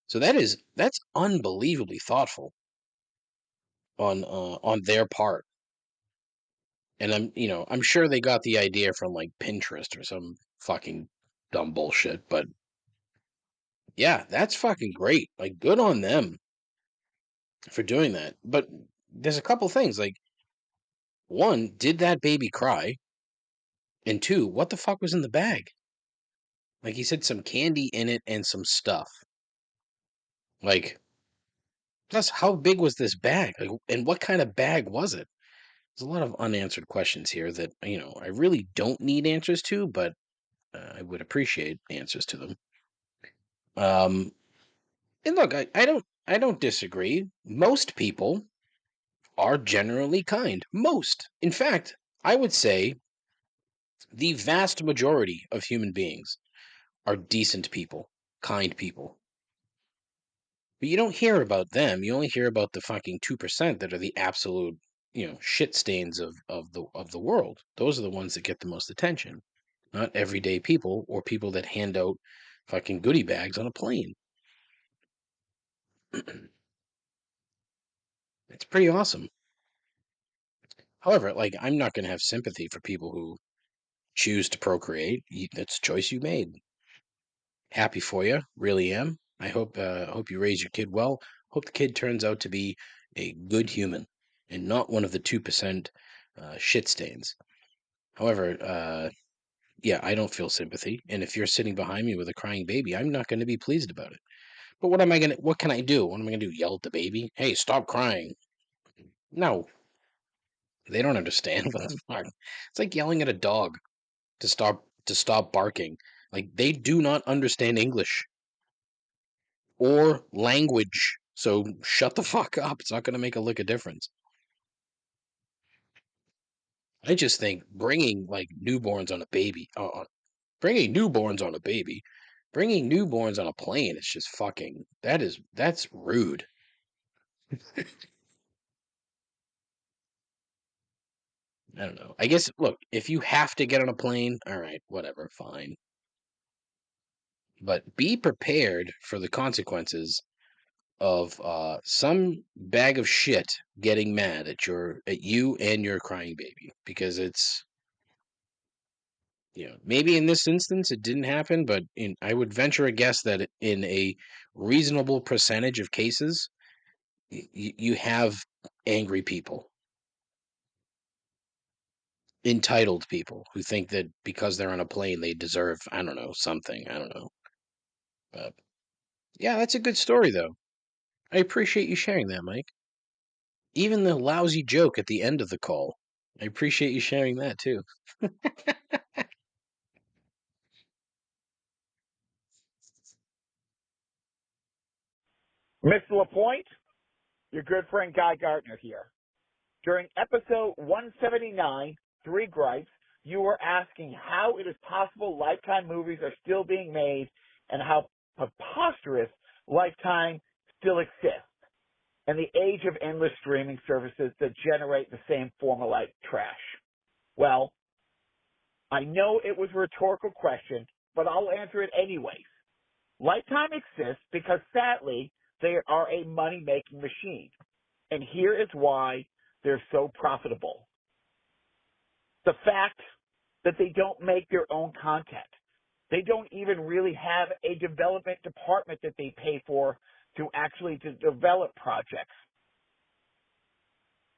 So that's unbelievably thoughtful on their part. And I'm sure they got the idea from like Pinterest or some fucking dumb bullshit, but yeah, that's fucking great. Like, good on them for doing that. But there's a couple things like One, did that baby cry? And two, what the fuck was in the bag? Like, he said some candy in it and some stuff. Like, plus, how big was this bag? Like, and what kind of bag was it? There's a lot of unanswered questions here that, I really don't need answers to, but I would appreciate answers to them. Um, and look, I don't disagree. Most people are generally kind. Most. In fact, I would say the vast majority of human beings are decent people, kind people. But you don't hear about them. You only hear about the fucking 2% that are the absolute, shit stains of the world. Those are the ones that get the most attention. Not everyday people or people that hand out fucking goodie bags on a plane. It's pretty awesome. However, like, I'm not going to have sympathy for people who choose to procreate. That's a choice you made. Happy for you, really am. I hope you raise your kid well. Hope the kid turns out to be a good human and not one of the 2% shit stains. However, yeah, I don't feel sympathy. And if you're sitting behind me with a crying baby, I'm not going to be pleased about it. But what can I do? What am I going to do? Yell at the baby? Hey, stop crying. No, they don't understand what the fuck. It's like yelling at a dog to stop barking. Like, they do not understand English or language. So shut the fuck up. It's not going to make a lick of difference. I just think bringing like newborns on a baby, bringing newborns on a baby, bringing newborns on a plane is just fucking. That's rude. I don't know. I guess look, if you have to get on a plane, all right, whatever, fine. But be prepared for the consequences of some bag of shit getting mad at you and your crying baby, because it's, maybe in this instance it didn't happen, but I would venture a guess that in a reasonable percentage of cases, you have angry people, entitled people who think that because they're on a plane they deserve, I don't know, something. I don't know. But yeah, that's a good story though. I appreciate you sharing that, Mike. Even the lousy joke at the end of the call. I appreciate you sharing that too. Mr. LaPointe, your good friend Guy Gardner here. During episode 179, Three Gripes, you were asking how it is possible Lifetime movies are still being made and how preposterous Lifetime still exists in the age of endless streaming services that generate the same formulaic trash. Well, I know it was a rhetorical question, but I'll answer it anyways. Lifetime exists because sadly, they are a money-making machine. And here is why they're so profitable. The fact that they don't make their own content. They don't even really have a development department that they pay for to develop projects.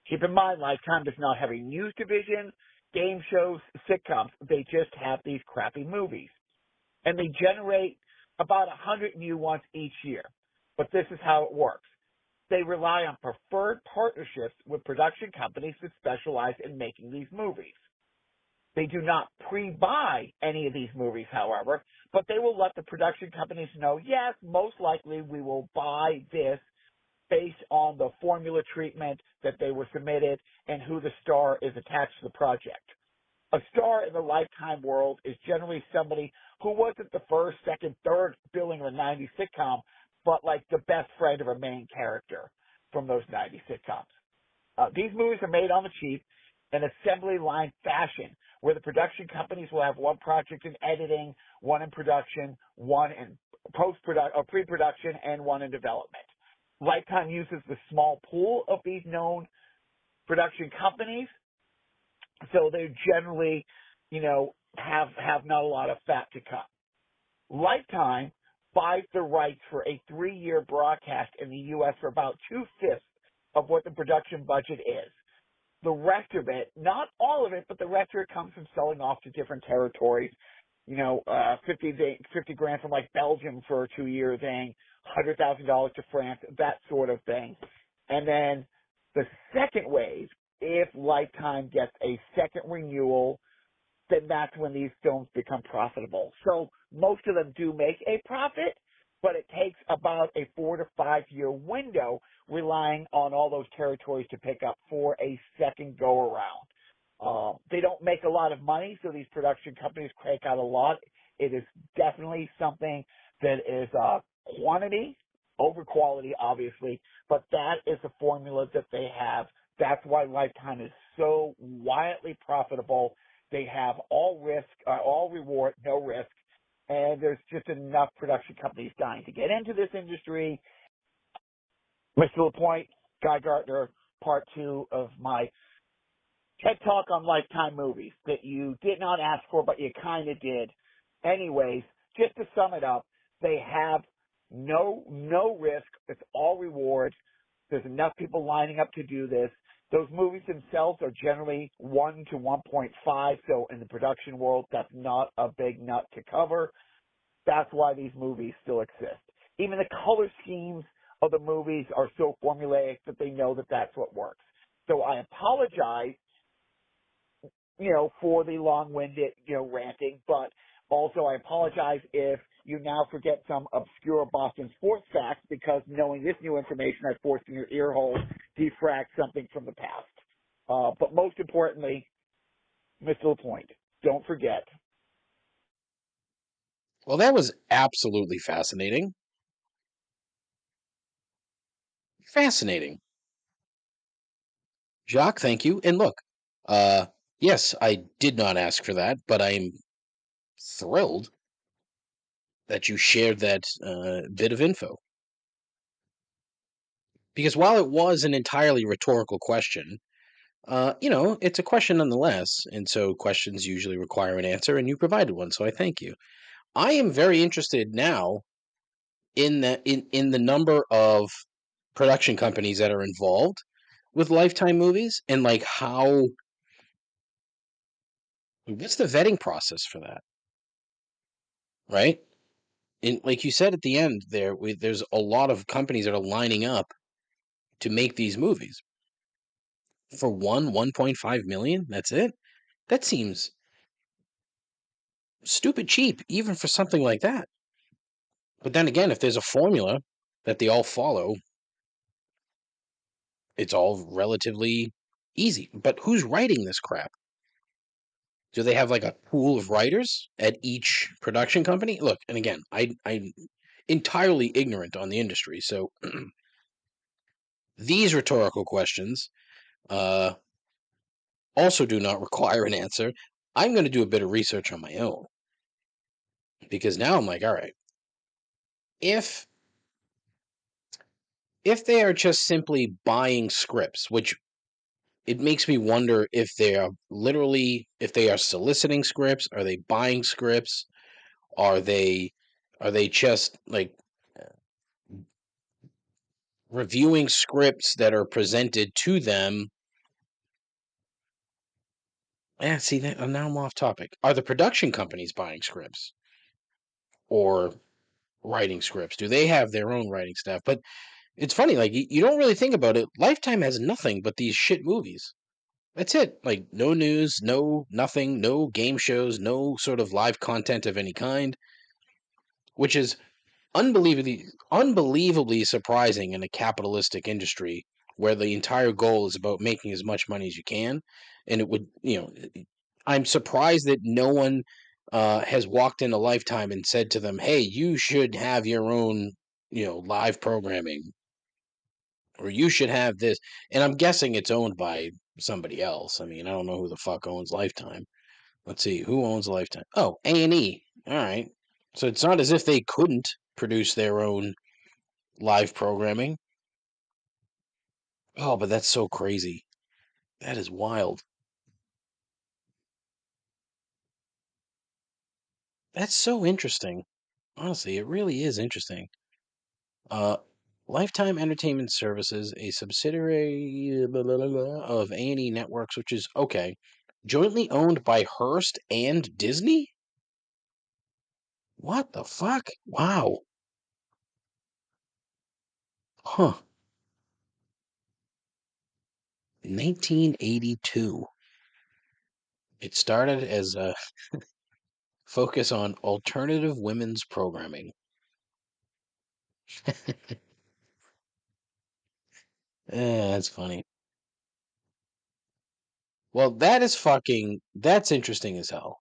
Keep in mind, Lifetime does not have a news division, game shows, sitcoms. They just have these crappy movies. And they generate about 100 new ones each year. But this is how it works. They rely on preferred partnerships with production companies that specialize in making these movies. They do not pre-buy any of these movies, however, but they will let the production companies know, yes, most likely we will buy this based on the formula treatment that they were submitted and who the star is attached to the project. A star in the Lifetime world is generally somebody who wasn't the first, second, third billing of a 90s sitcom, but like the best friend of a main character from those 90s sitcoms. These movies are made on the cheap in assembly line fashion, where the production companies will have one project in editing, one in production, one in post-production or pre-production, and one in development. Lifetime uses the small pool of these known production companies, so they generally, have not a lot of fat to cut. Lifetime buys the rights for a 3-year broadcast in the U.S. for about 2/5 of what the production budget is. the rest of it, not all of it, but the rest of it comes from selling off to different territories. 50 grand from like Belgium for 2 years, and $100,000 to France, that sort of thing. And then the second wave, if Lifetime gets a second renewal, then that's when these films become profitable. So most of them do make a profit, but it takes about a 4 to 5 year window, relying on all those territories to pick up for a second go around. They don't make a lot of money, so these production companies crank out a lot. It is definitely something that is quantity over quality, obviously, but that is the formula that they have. That's why Lifetime is so wildly profitable. They have all reward, no risk, and there's just enough production companies dying to get into this industry. Mr. LaPointe, Guy Gardner, part 2 of my TED Talk on Lifetime movies that you did not ask for, but you kind of did. Anyways, just to sum it up, they have no risk. It's all reward. There's enough people lining up to do this. Those movies themselves are generally 1 to 1.5, so in the production world, that's not a big nut to cover. That's why these movies still exist. Even the color schemes of the movies are so formulaic that they know that that's what works. So I apologize, for the long-winded, ranting, but also I apologize if you now forget some obscure Boston sports facts, because knowing this new information I forced in your ear hole defracts something from the past. But most importantly, Mr. LaPointe, don't forget. Well, that was absolutely fascinating. Fascinating. Jacques, thank you. And look, uh, yes, I did not ask for that, but I'm thrilled that you shared that bit of info. Because while it was an entirely rhetorical question, it's a question nonetheless. And so questions usually require an answer, and you provided one. So I thank you. I am very interested now in the number of production companies that are involved with Lifetime movies, and like what's the vetting process for that, right? And like you said at the end there's a lot of companies that are lining up to make these movies for 1.5 million. That's it. That seems stupid cheap, even for something like that. But then again, if there's a formula that they all follow, it's all relatively easy. But who's writing this crap? Do they have like a pool of writers at each production company? Look, and again, I'm entirely ignorant on the industry, so these rhetorical questions uh, also do not require an answer. I'm going to do a bit of research on my own, because now I'm like, all right, if they are just simply buying scripts, which it makes me wonder if they are soliciting scripts, are they buying scripts, are they just like reviewing scripts that are presented to them. Yeah, see, now I'm off topic. Are the production companies buying scripts or writing scripts? Do they have their own writing staff? But it's funny, like, you don't really think about it. Lifetime has nothing but these shit movies. That's it. Like, no news, no nothing, no game shows, no sort of live content of any kind, which is unbelievably surprising in a capitalistic industry where the entire goal is about making as much money as you can. And it would, I'm surprised that no one has walked in a Lifetime and said to them, hey, you should have your own, live programming, or you should have this. And I'm guessing it's owned by somebody else. I mean, I don't know who the fuck owns Lifetime. Let's see, who owns Lifetime? Oh, A&E. All right. So it's not as if they couldn't produce their own live programming. Oh, but that's so crazy. That is wild. That's so interesting. Honestly, it really is interesting. Uh, Lifetime Entertainment Services, a subsidiary of A&E Networks, which is okay, jointly owned by Hearst and Disney. What the fuck? Wow. Huh. 1982. It started as a focus on alternative women's programming. That's funny. Well, that's interesting as hell.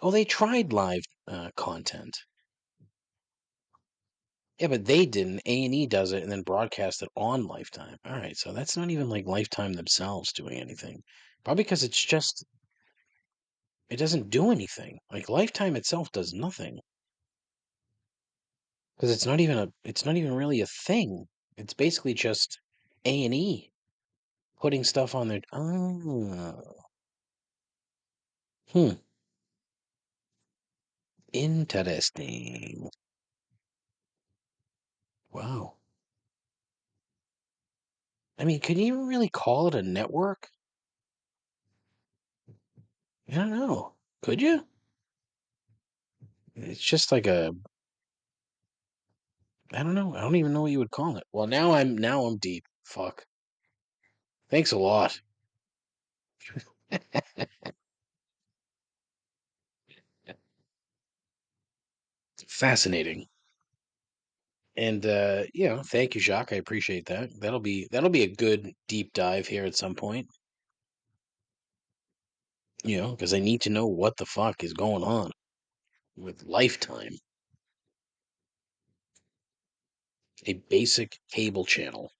Oh, they tried live content. Yeah, but they didn't. A&E does it and then broadcast it on Lifetime. All right, so that's not even like Lifetime themselves doing anything. Probably because it doesn't do anything. Like Lifetime itself does nothing. Because it's not even really a thing. It's basically just A&E putting stuff on their. Oh, hmm, interesting. Wow. I mean, can you even really call it a network? I don't know. Could you? It's just like a. I don't know. I don't even know what you would call it. Well, now I'm deep. Fuck. Thanks a lot. Fascinating. And thank you, Jacques. I appreciate that. That'll be a good deep dive here at some point. Because I need to know what the fuck is going on with Lifetime, a basic cable channel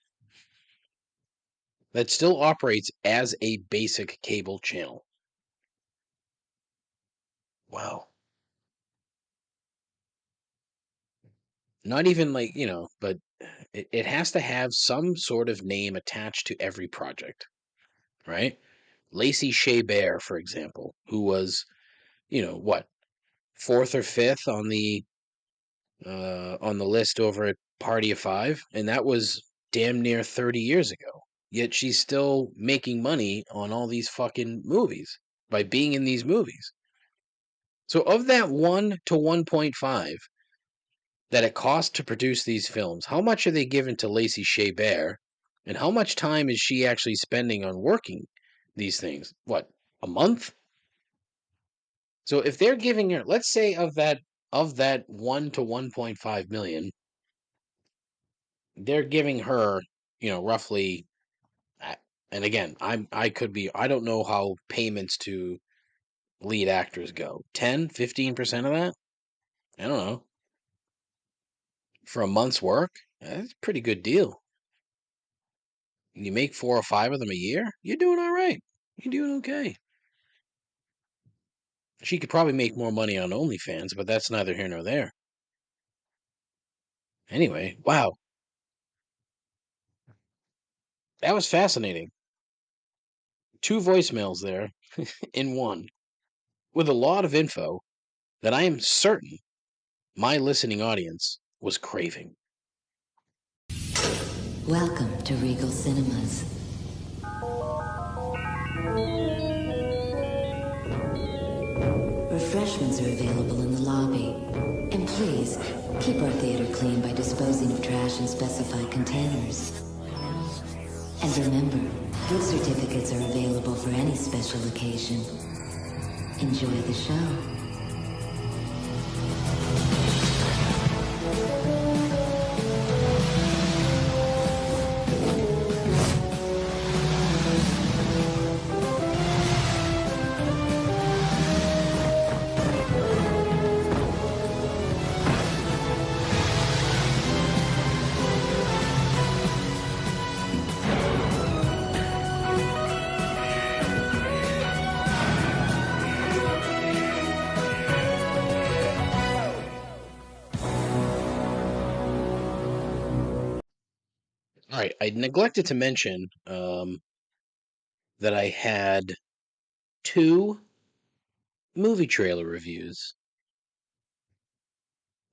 that still operates as a basic cable channel. Wow. Not even like, but it has to have some sort of name attached to every project, right? Lacey Shea Bear, for example, who was, what, fourth or fifth on the list over at Party of Five, and that was damn near 30 years ago. Yet she's still making money on all these fucking movies by being in these movies. So of that 1 to 1.5 that it costs to produce these films, how much are they giving to Lacey Shea Bear, and how much time is she actually spending on working these things? What, a month? So if they're giving her, let's say of that 1 to 1.5 million, they're giving her, roughly. And again, I don't know how payments to lead actors go. 10, 15% of that? I don't know. For a month's work? That's a pretty good deal. You make 4 or 5 of them a year, you're doing all right. You're doing okay. She could probably make more money on OnlyFans, but that's neither here nor there. Anyway, wow, that was fascinating. 2 voicemails there in one, with a lot of info that I am certain my listening audience was craving. Welcome to Regal Cinemas. Refreshments are available in the lobby. And please, keep our theater clean by disposing of trash in specified containers. And remember, gift certificates are available for any special occasion. Enjoy the show. All right, I neglected to mention that I had 2 movie trailer reviews.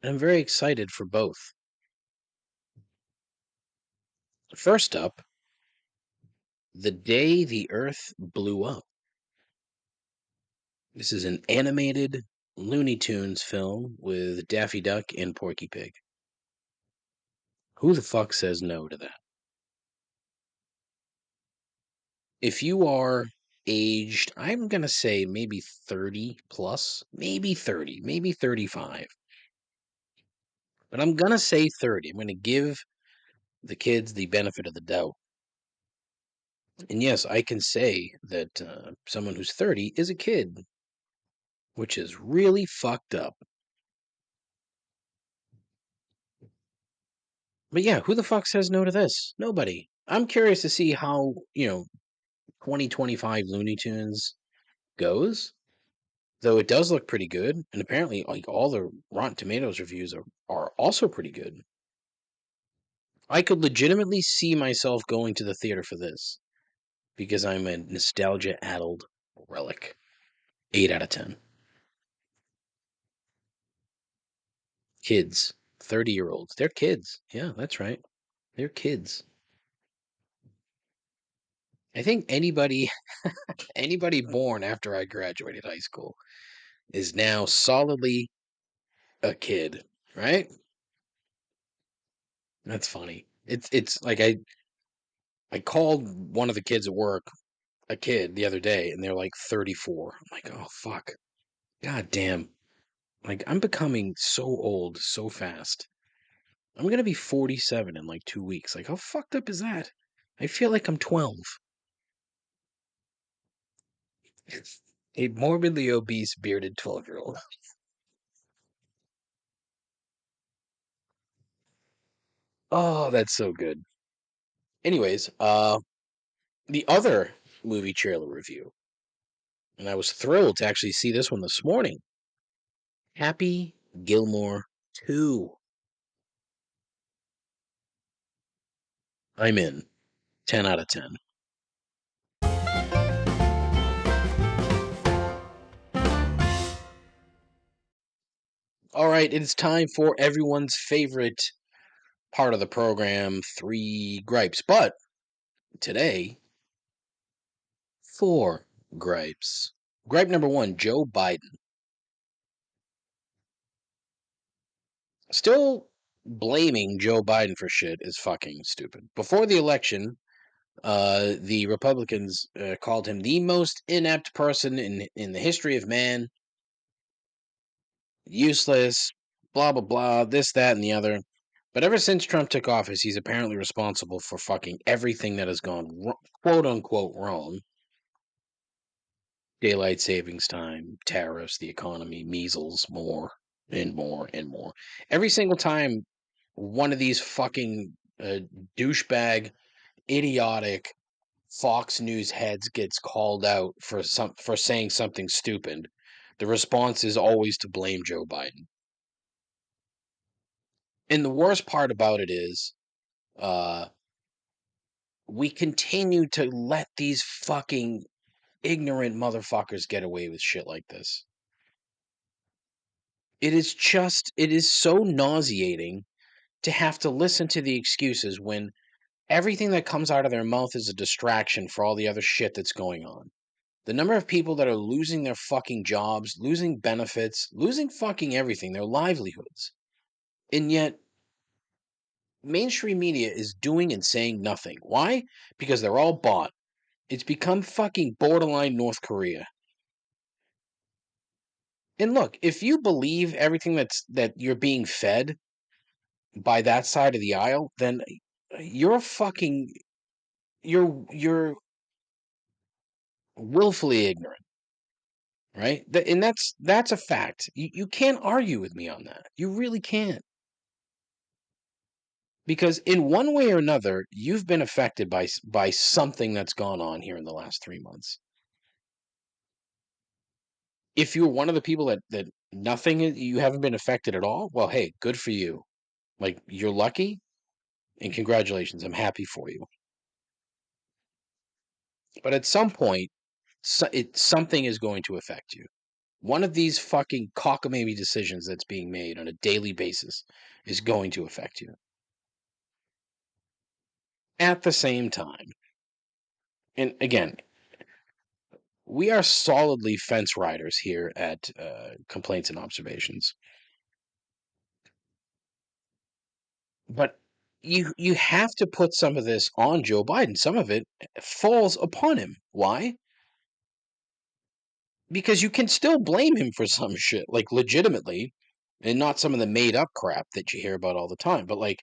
And I'm very excited for both. First up, The Day the Earth Blew Up. This is an animated Looney Tunes film with Daffy Duck and Porky Pig. Who the fuck says no to that? If you are aged, I'm going to say maybe 30 plus, maybe 30, maybe 35. But I'm going to say 30. I'm going to give the kids the benefit of the doubt. And yes, I can say that someone who's 30 is a kid, which is really fucked up. But yeah, who the fuck says no to this? Nobody. I'm curious to see how, 2025 Looney Tunes goes. Though it does look pretty good, and apparently like all the Rotten Tomatoes reviews are also pretty good. I could legitimately see myself going to the theater for this because I'm a nostalgia-addled relic. 8 out of 10. Kids, 30-year-olds. They're kids. Yeah, that's right. They're kids. I think anybody born after I graduated high school is now solidly a kid, right? That's funny. It's like I called one of the kids at work a kid the other day, and they're like 34. I'm like, oh fuck, god damn! Like I'm becoming so old so fast. I'm gonna be 47 in like 2 weeks. Like how fucked up is that? I feel like I'm 12. A morbidly obese bearded 12-year-old. Oh, that's so good. Anyways, the other movie trailer review, and I was thrilled to actually see this one this morning. Happy Gilmore 2. I'm in. 10 out of 10. All right, it's time for everyone's favorite part of the program, 3 gripes. But today, 4 gripes. Gripe number 1, Joe Biden. Still blaming Joe Biden for shit is fucking stupid. Before the election, the Republicans called him the most inept person in the history of man. Useless, blah, blah, blah, this, that, and the other. But ever since Trump took office, he's apparently responsible for fucking everything that has gone quote unquote wrong. Daylight savings time, tariffs, the economy, measles, more and more and more. Every single time one of these fucking douchebag, idiotic Fox News heads gets called out for saying something stupid, the response is always to blame Joe Biden. And the worst part about it is, uh, we continue to let these fucking ignorant motherfuckers get away with shit like this. It is so nauseating to have to listen to the excuses when everything that comes out of their mouth is a distraction for all the other shit that's going on. The number of people that are losing their fucking jobs, losing benefits, losing fucking everything, their livelihoods. And yet, mainstream media is doing and saying nothing. Why? Because they're all bought. It's become fucking borderline North Korea. And look, if you believe everything that you're being fed by that side of the aisle, then you're fucking you're willfully ignorant, right? And that's a fact. You can't argue with me on that. You really can't. Because in one way or another, you've been affected by something that's gone on here in the last 3 months. If you're one of the people that you haven't been affected at all, well, hey, good for you. Like you're lucky, and congratulations. I'm happy for you. But at some point, something is going to affect you. One of these fucking cockamamie decisions that's being made on a daily basis is going to affect you. at the same time, and again, we are solidly fence riders here at Complaints and Observations. But you have to put some of this on Joe Biden. Some of it falls upon him. Why? Because you can still blame him for some shit, like legitimately, and not some of the made up crap that you hear about all the time. But like,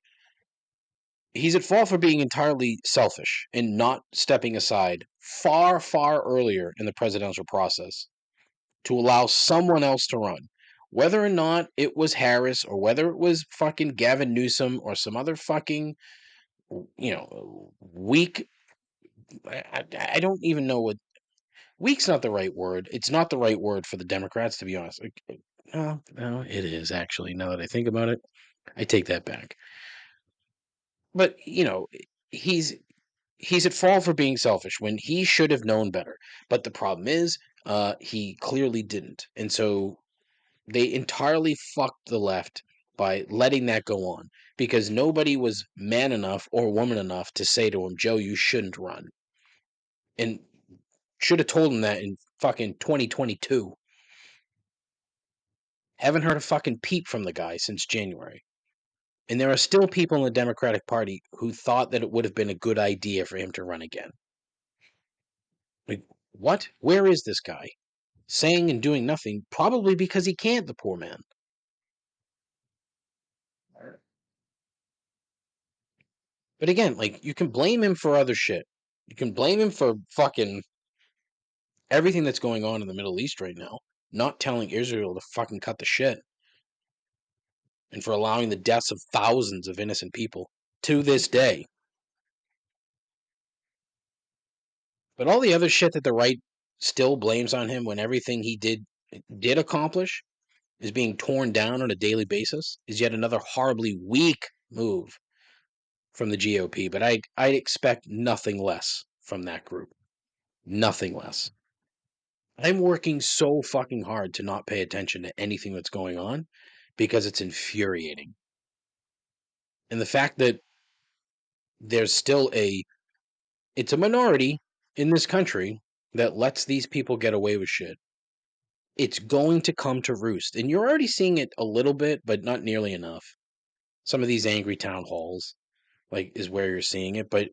he's at fault for being entirely selfish and not stepping aside far, far earlier in the presidential process to allow someone else to run. Whether or not it was Harris or whether it was fucking Gavin Newsom or some other fucking, weak. I don't even know what weak's not the right word. It's not the right word for the Democrats, to be honest. No, it is actually. Now that I think about it, I take that back. But he's he's at fault for being selfish when he should have known better. But the problem is, he clearly didn't, and so they entirely fucked the left by letting that go on because nobody was man enough or woman enough to say to him, Joe, you shouldn't run. And should have told him that in fucking 2022. Haven't heard a fucking peep from the guy since January. And there are still people in the Democratic Party who thought that it would have been a good idea for him to run again. Like, what? Where is this guy? Saying and doing nothing, probably because he can't, the poor man. But again, like, you can blame him for other shit. You can blame him for fucking everything that's going on in the Middle East right now, not telling Israel to fucking cut the shit, and for allowing the deaths of thousands of innocent people to this day. But all the other shit that the right still blames on him when everything he did accomplish is being torn down on a daily basis is yet another horribly weak move from the GOP. But I'd expect nothing less from that group. Nothing less. I'm working so fucking hard to not pay attention to anything that's going on because it's infuriating. And the fact that there's still it's a minority in this country that lets these people get away with shit. It's going to come to roost. And you're already seeing it a little bit, but not nearly enough. Some of these angry town halls, like, is where you're seeing it. But,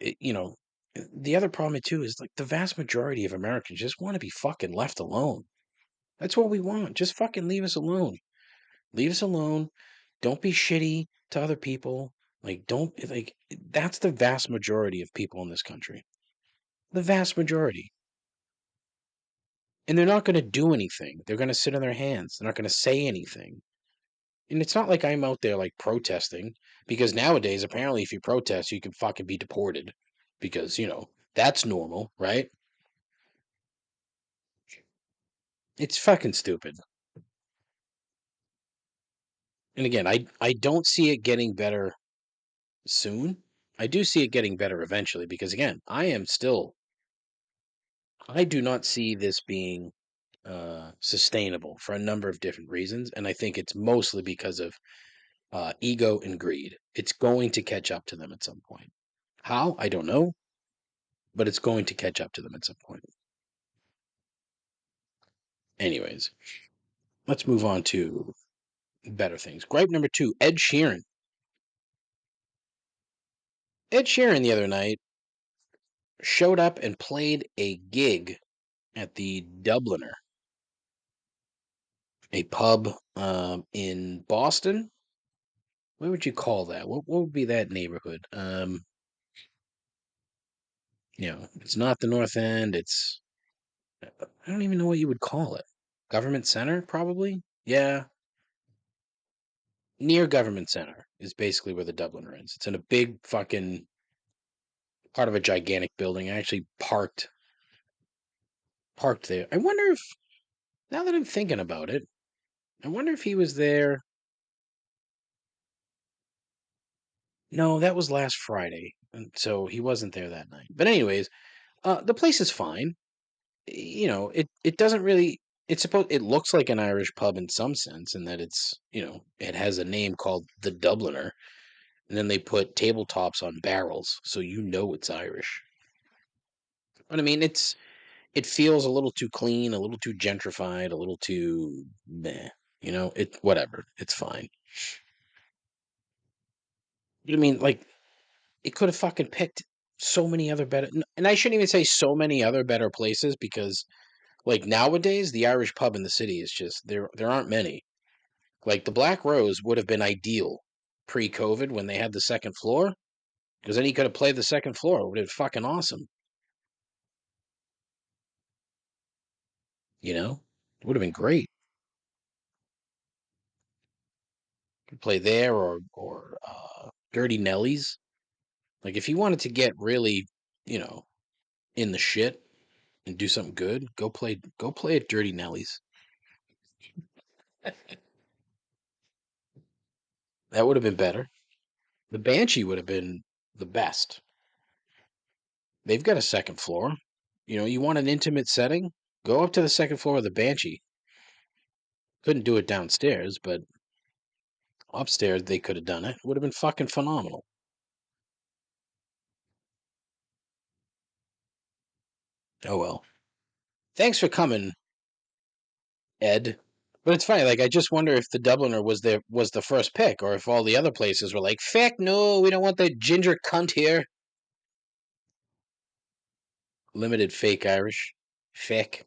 the other problem, too, is, like, the vast majority of Americans just want to be fucking left alone. That's what we want. Just fucking leave us alone. Leave us alone. Don't be shitty to other people. That's the vast majority of people in this country. The vast majority. And they're not going to do anything. They're going to sit on their hands. They're not going to say anything. And it's not like I'm out there, like, protesting. Because nowadays, apparently, if you protest, you can fucking be deported. Because, that's normal, right? It's fucking stupid. And again, I don't see it getting better soon. I do see it getting better eventually. Because, again, I do not see this being sustainable for a number of different reasons. And I think it's mostly because of ego and greed. It's going to catch up to them at some point. How? I don't know. But it's going to catch up to them at some point. Anyways, let's move on to better things. Gripe number 2, Ed Sheeran. Ed Sheeran the other night showed up and played a gig at the Dubliner, a pub in Boston. What would you call that? What would be that neighborhood? It's not the North End. I don't even know what you would call it. Government Center, probably? Yeah. Near Government Center is basically where the Dubliner is. It's in a big fucking part of a gigantic building. I actually parked there. I wonder if, now that I'm thinking about it, I wonder if he was there. No, that was last Friday, and so he wasn't there that night. But anyways, the place is fine. It doesn't really. It looks like an Irish pub in some sense, in that it has a name called the Dubliner. and then they put tabletops on barrels, so you know it's Irish. But I mean, it feels a little too clean, a little too gentrified, a little too meh. It whatever. It's fine. I mean, like it could have fucking picked so many other better, and I shouldn't even say so many other better places because like nowadays the Irish pub in the city is just there aren't many. Like the Black Rose would have been ideal pre-COVID when they had the second floor because then he could have played the second floor. It would have been fucking awesome. It would have been great. Could play there or Dirty Nellies. Like if you wanted to get really, you know, in the shit and do something good, go play at Dirty Nellies. That would have been better. The Banshee would have been the best. They've got a second floor. You want an intimate setting? Go up to the second floor of the Banshee. Couldn't do it downstairs, but upstairs they could have done it. Would have been fucking phenomenal. Oh well. Thanks for coming, Ed. But it's funny, like I just wonder if the Dubliner was the first pick, or if all the other places were like, "Feck no, we don't want that ginger cunt here." Limited fake Irish. Feck.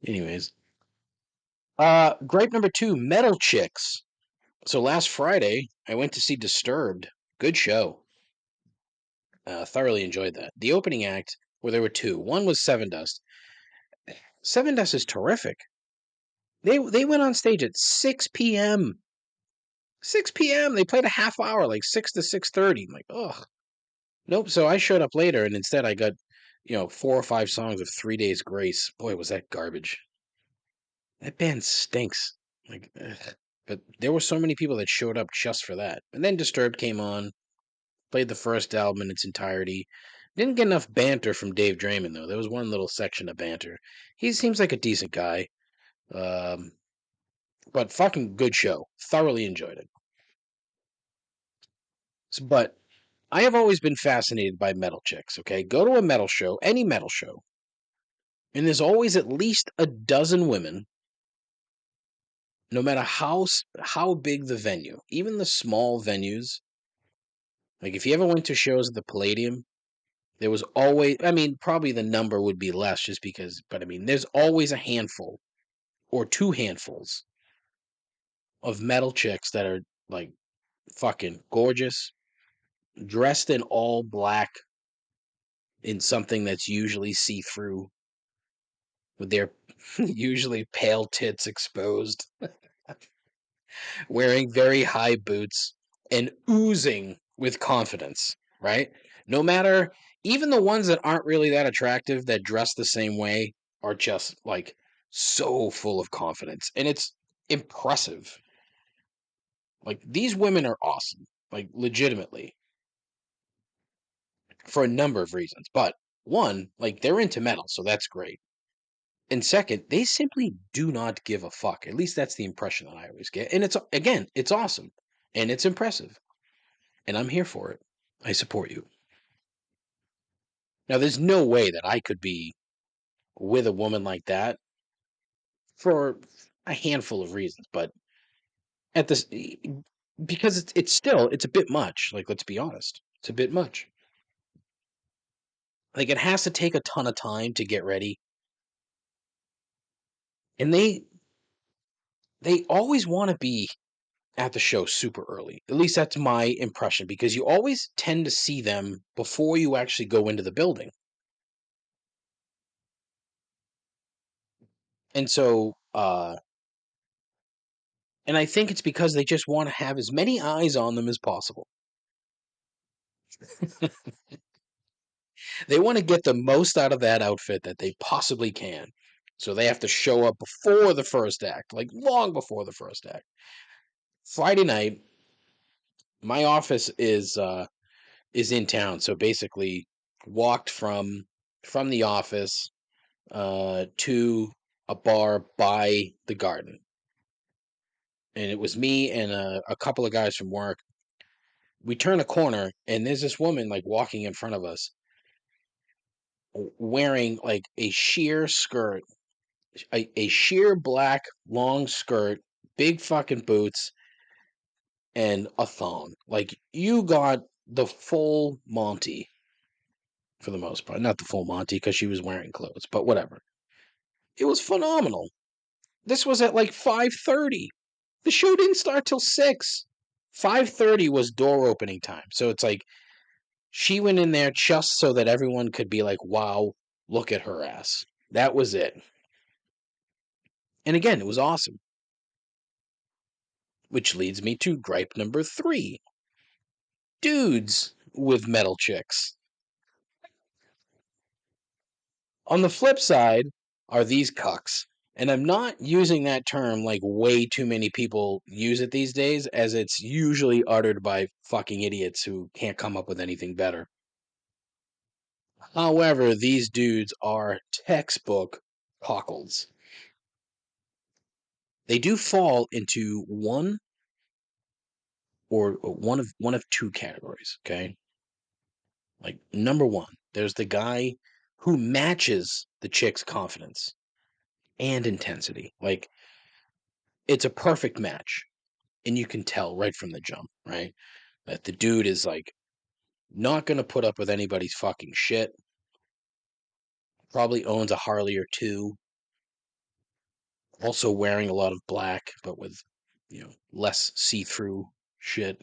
Anyways, gripe number 2: Metal Chicks. So last Friday, I went to see Disturbed. Good show. Thoroughly enjoyed that. The opening act, where there were two. One was Seven Dust. Seven Dust is terrific. They went on stage at 6 p.m. 6 p.m. They played a half hour, like 6 to 6:30. I'm like, ugh. Nope. So I showed up later, and instead I got, 4 or 5 songs of 3 Days Grace. Boy, was that garbage. That band stinks. Like, ugh. But there were so many people that showed up just for that. And then Disturbed came on, played the first album in its entirety. Didn't get enough banter from Dave Draymond, though. There was one little section of banter. He seems like a decent guy. Um, but fucking good show. Thoroughly enjoyed it. But I have always been fascinated by metal chicks, okay? Go to a metal show, any metal show, and there's always at least a dozen women, no matter how big the venue, even the small venues. Like if you ever went to shows at the Palladium, there was always, I mean, probably the number would be less just because, but I mean, there's always a handful or two handfuls of metal chicks that are like fucking gorgeous, dressed in all black in something that's usually see through with their usually pale tits exposed, wearing very high boots and oozing with confidence, right? No matter, even the ones that aren't really that attractive that dress the same way are just like so full of confidence. And it's impressive. Like these women are awesome, like legitimately, for a number of reasons. But one, like they're into metal, so that's great. And second, they simply do not give a fuck. At least that's the impression that I always get. And it's awesome and it's impressive. And I'm here for it. I support you. Now, there's no way that I could be with a woman like that for a handful of reasons, but at this, because it's a bit much. Like, let's be honest, it's a bit much. Like, it has to take a ton of time to get ready, and they always want to be at the show super early. At least that's my impression because you always tend to see them before you actually go into the building. And so and I think it's because they just want to have as many eyes on them as possible. They want to get the most out of that outfit that they possibly can. So they have to show up before the first act, like long before the first act. Friday night, my office is in town, so basically walked from the office to a bar by the garden. and it was me and a couple of guys from work. We turn a corner, and there's this woman like walking in front of us, wearing like a sheer skirt, a sheer black long skirt, big fucking boots, and a thong. Like you got the full Monty for the most part. Not the full Monty because she was wearing clothes, but whatever. It was phenomenal. This was at like 5:30. The show didn't start till 6. 5:30 was door opening time. So it's like she went in there just so that everyone could be like, "Wow, look at her ass." That was it. And again, it was awesome. Which leads me to gripe number 3. Dudes with metal chicks. On the flip side are these cucks. And I'm not using that term like way too many people use it these days, as it's usually uttered by fucking idiots who can't come up with anything better. However, these dudes are textbook cockles. They do fall into one or one of two categories, okay? Like number 1, there's the guy who matches the chick's confidence and intensity. Like it's a perfect match, and you can tell right from the jump, right? That the dude is like not going to put up with anybody's fucking shit. Probably owns a Harley or two. Also wearing a lot of black, but with, less see-through shit.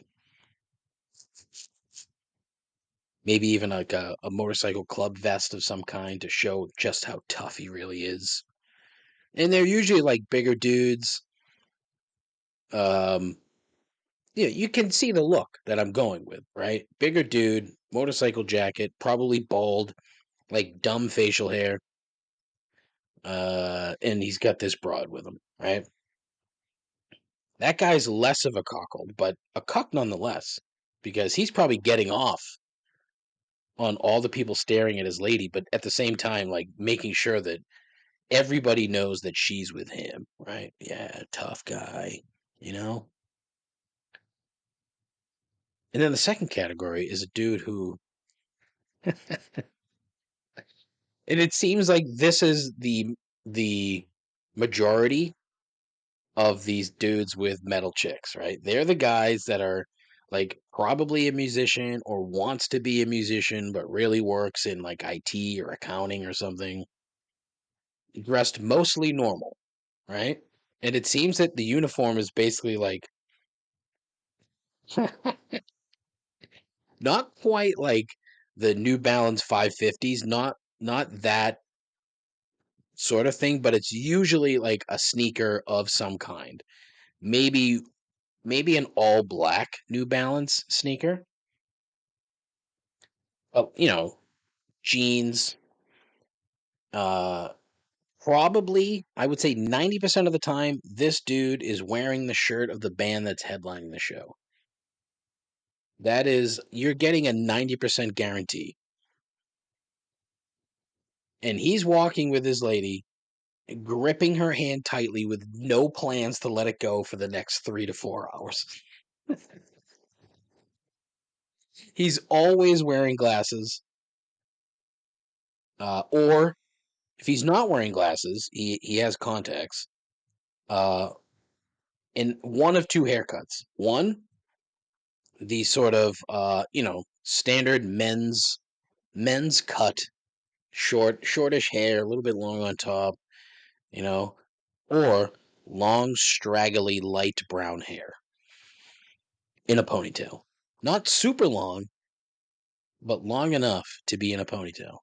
Maybe even like a motorcycle club vest of some kind to show just how tough he really is. And they're usually like bigger dudes. Um, you can see the look that I'm going with, right? Bigger dude, motorcycle jacket, probably bald, like dumb facial hair. And he's got this broad with him, right? That guy's less of a cockle, but a cuck nonetheless, because he's probably getting off on all the people staring at his lady, but at the same time, like making sure that everybody knows that she's with him, right? Yeah, tough guy, you know? And then the second category is a dude who, and it seems like this is the majority of these dudes with metal chicks, right? They're the guys that are like probably a musician or wants to be a musician, but really works in like IT or accounting or something, dressed mostly normal, right? And it seems that the uniform is basically like not quite like the New Balance 550s, not that sort of thing, but it's usually like a sneaker of some kind. Maybe an all black New Balance sneaker. Jeans. Uh, Probably, I would say 90% of the time, this dude is wearing the shirt of the band that's headlining the show. That is, you're getting a 90% guarantee. And he's walking with his lady, gripping her hand tightly with no plans to let it go for the next 3 to 4 hours. He's always wearing glasses. Or if he's not wearing glasses, he has contacts. In one of two haircuts. One, the sort of standard men's cut, shortish hair, a little bit long on top, you know, or long, straggly, light brown hair in a ponytail. Not super long, but long enough to be in a ponytail.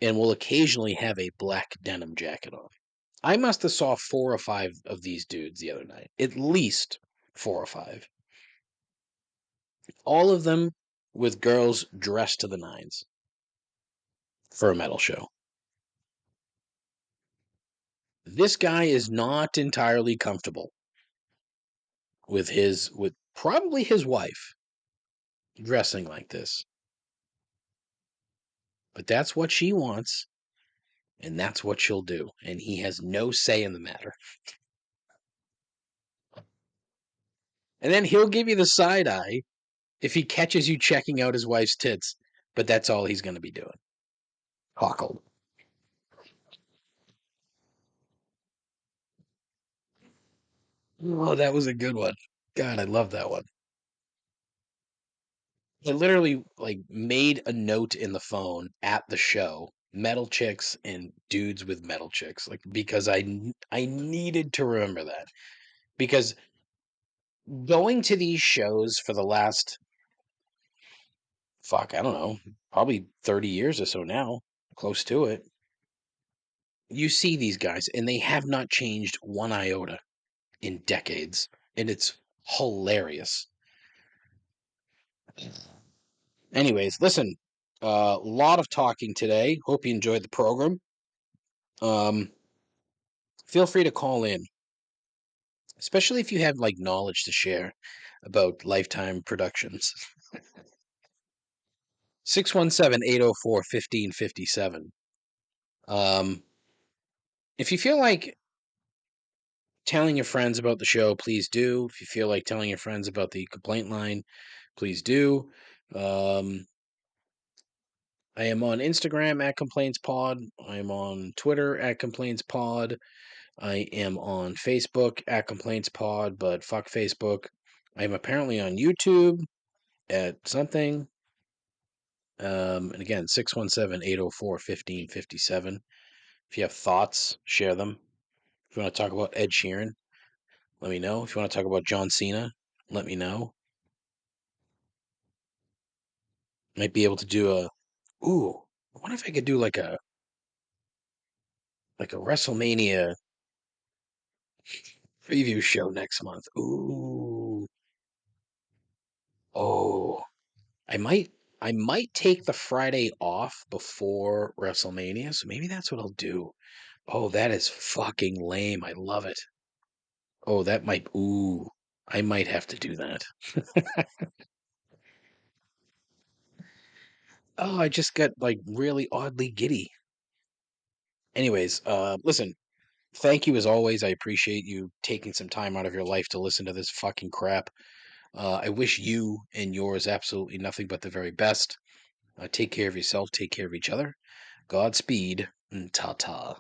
And will occasionally have a black denim jacket on. I must have saw 4 or 5 of these dudes the other night. At least 4 or 5. All of them with girls dressed to the nines for a metal show. This guy is not entirely comfortable with probably his wife dressing like this. But that's what she wants, and that's what she'll do, and he has no say in the matter. And then he'll give you the side eye if he catches you checking out his wife's tits, but that's all he's going to be doing. Hawkle. Oh, that was a good one. God, I love that one. I literally like made a note in the phone at the show, metal chicks and dudes with metal chicks, like because I needed to remember that because going to these shows for the last fuck, I don't know, probably 30 years or so now, close to it. You see these guys and they have not changed one iota in decades, and it's hilarious. Anyways, listen, a lot of talking today. Hope you enjoyed the program. Um, feel free to call in, especially if you have like knowledge to share about Lifetime Productions. 617-804-1557. If you feel like telling your friends about the show, please do. If you feel like telling your friends about the complaint line, please do. I am on Instagram at Complaints Pod. I am on Twitter at Complaints Pod. I am on Facebook at Complaints Pod, but fuck Facebook. I am apparently on YouTube at something. And again, 617-804-1557. If you have thoughts, share them. If you want to talk about Ed Sheeran, let me know. If you want to talk about John Cena, let me know. Might be able to do a ooh, I wonder if I could do like a WrestleMania preview show next month. Ooh. Oh. I might I might take the Friday off before WrestleMania, so maybe that's what I'll do. Oh, that is fucking lame. I love it. Oh, that might ooh. I might have to do that. Oh, I just got like really oddly giddy. Anyways, listen, thank you as always. I appreciate you taking some time out of your life to listen to this fucking crap. I wish you and yours absolutely nothing but the very best. Take care of yourself, take care of each other. Godspeed, and ta ta.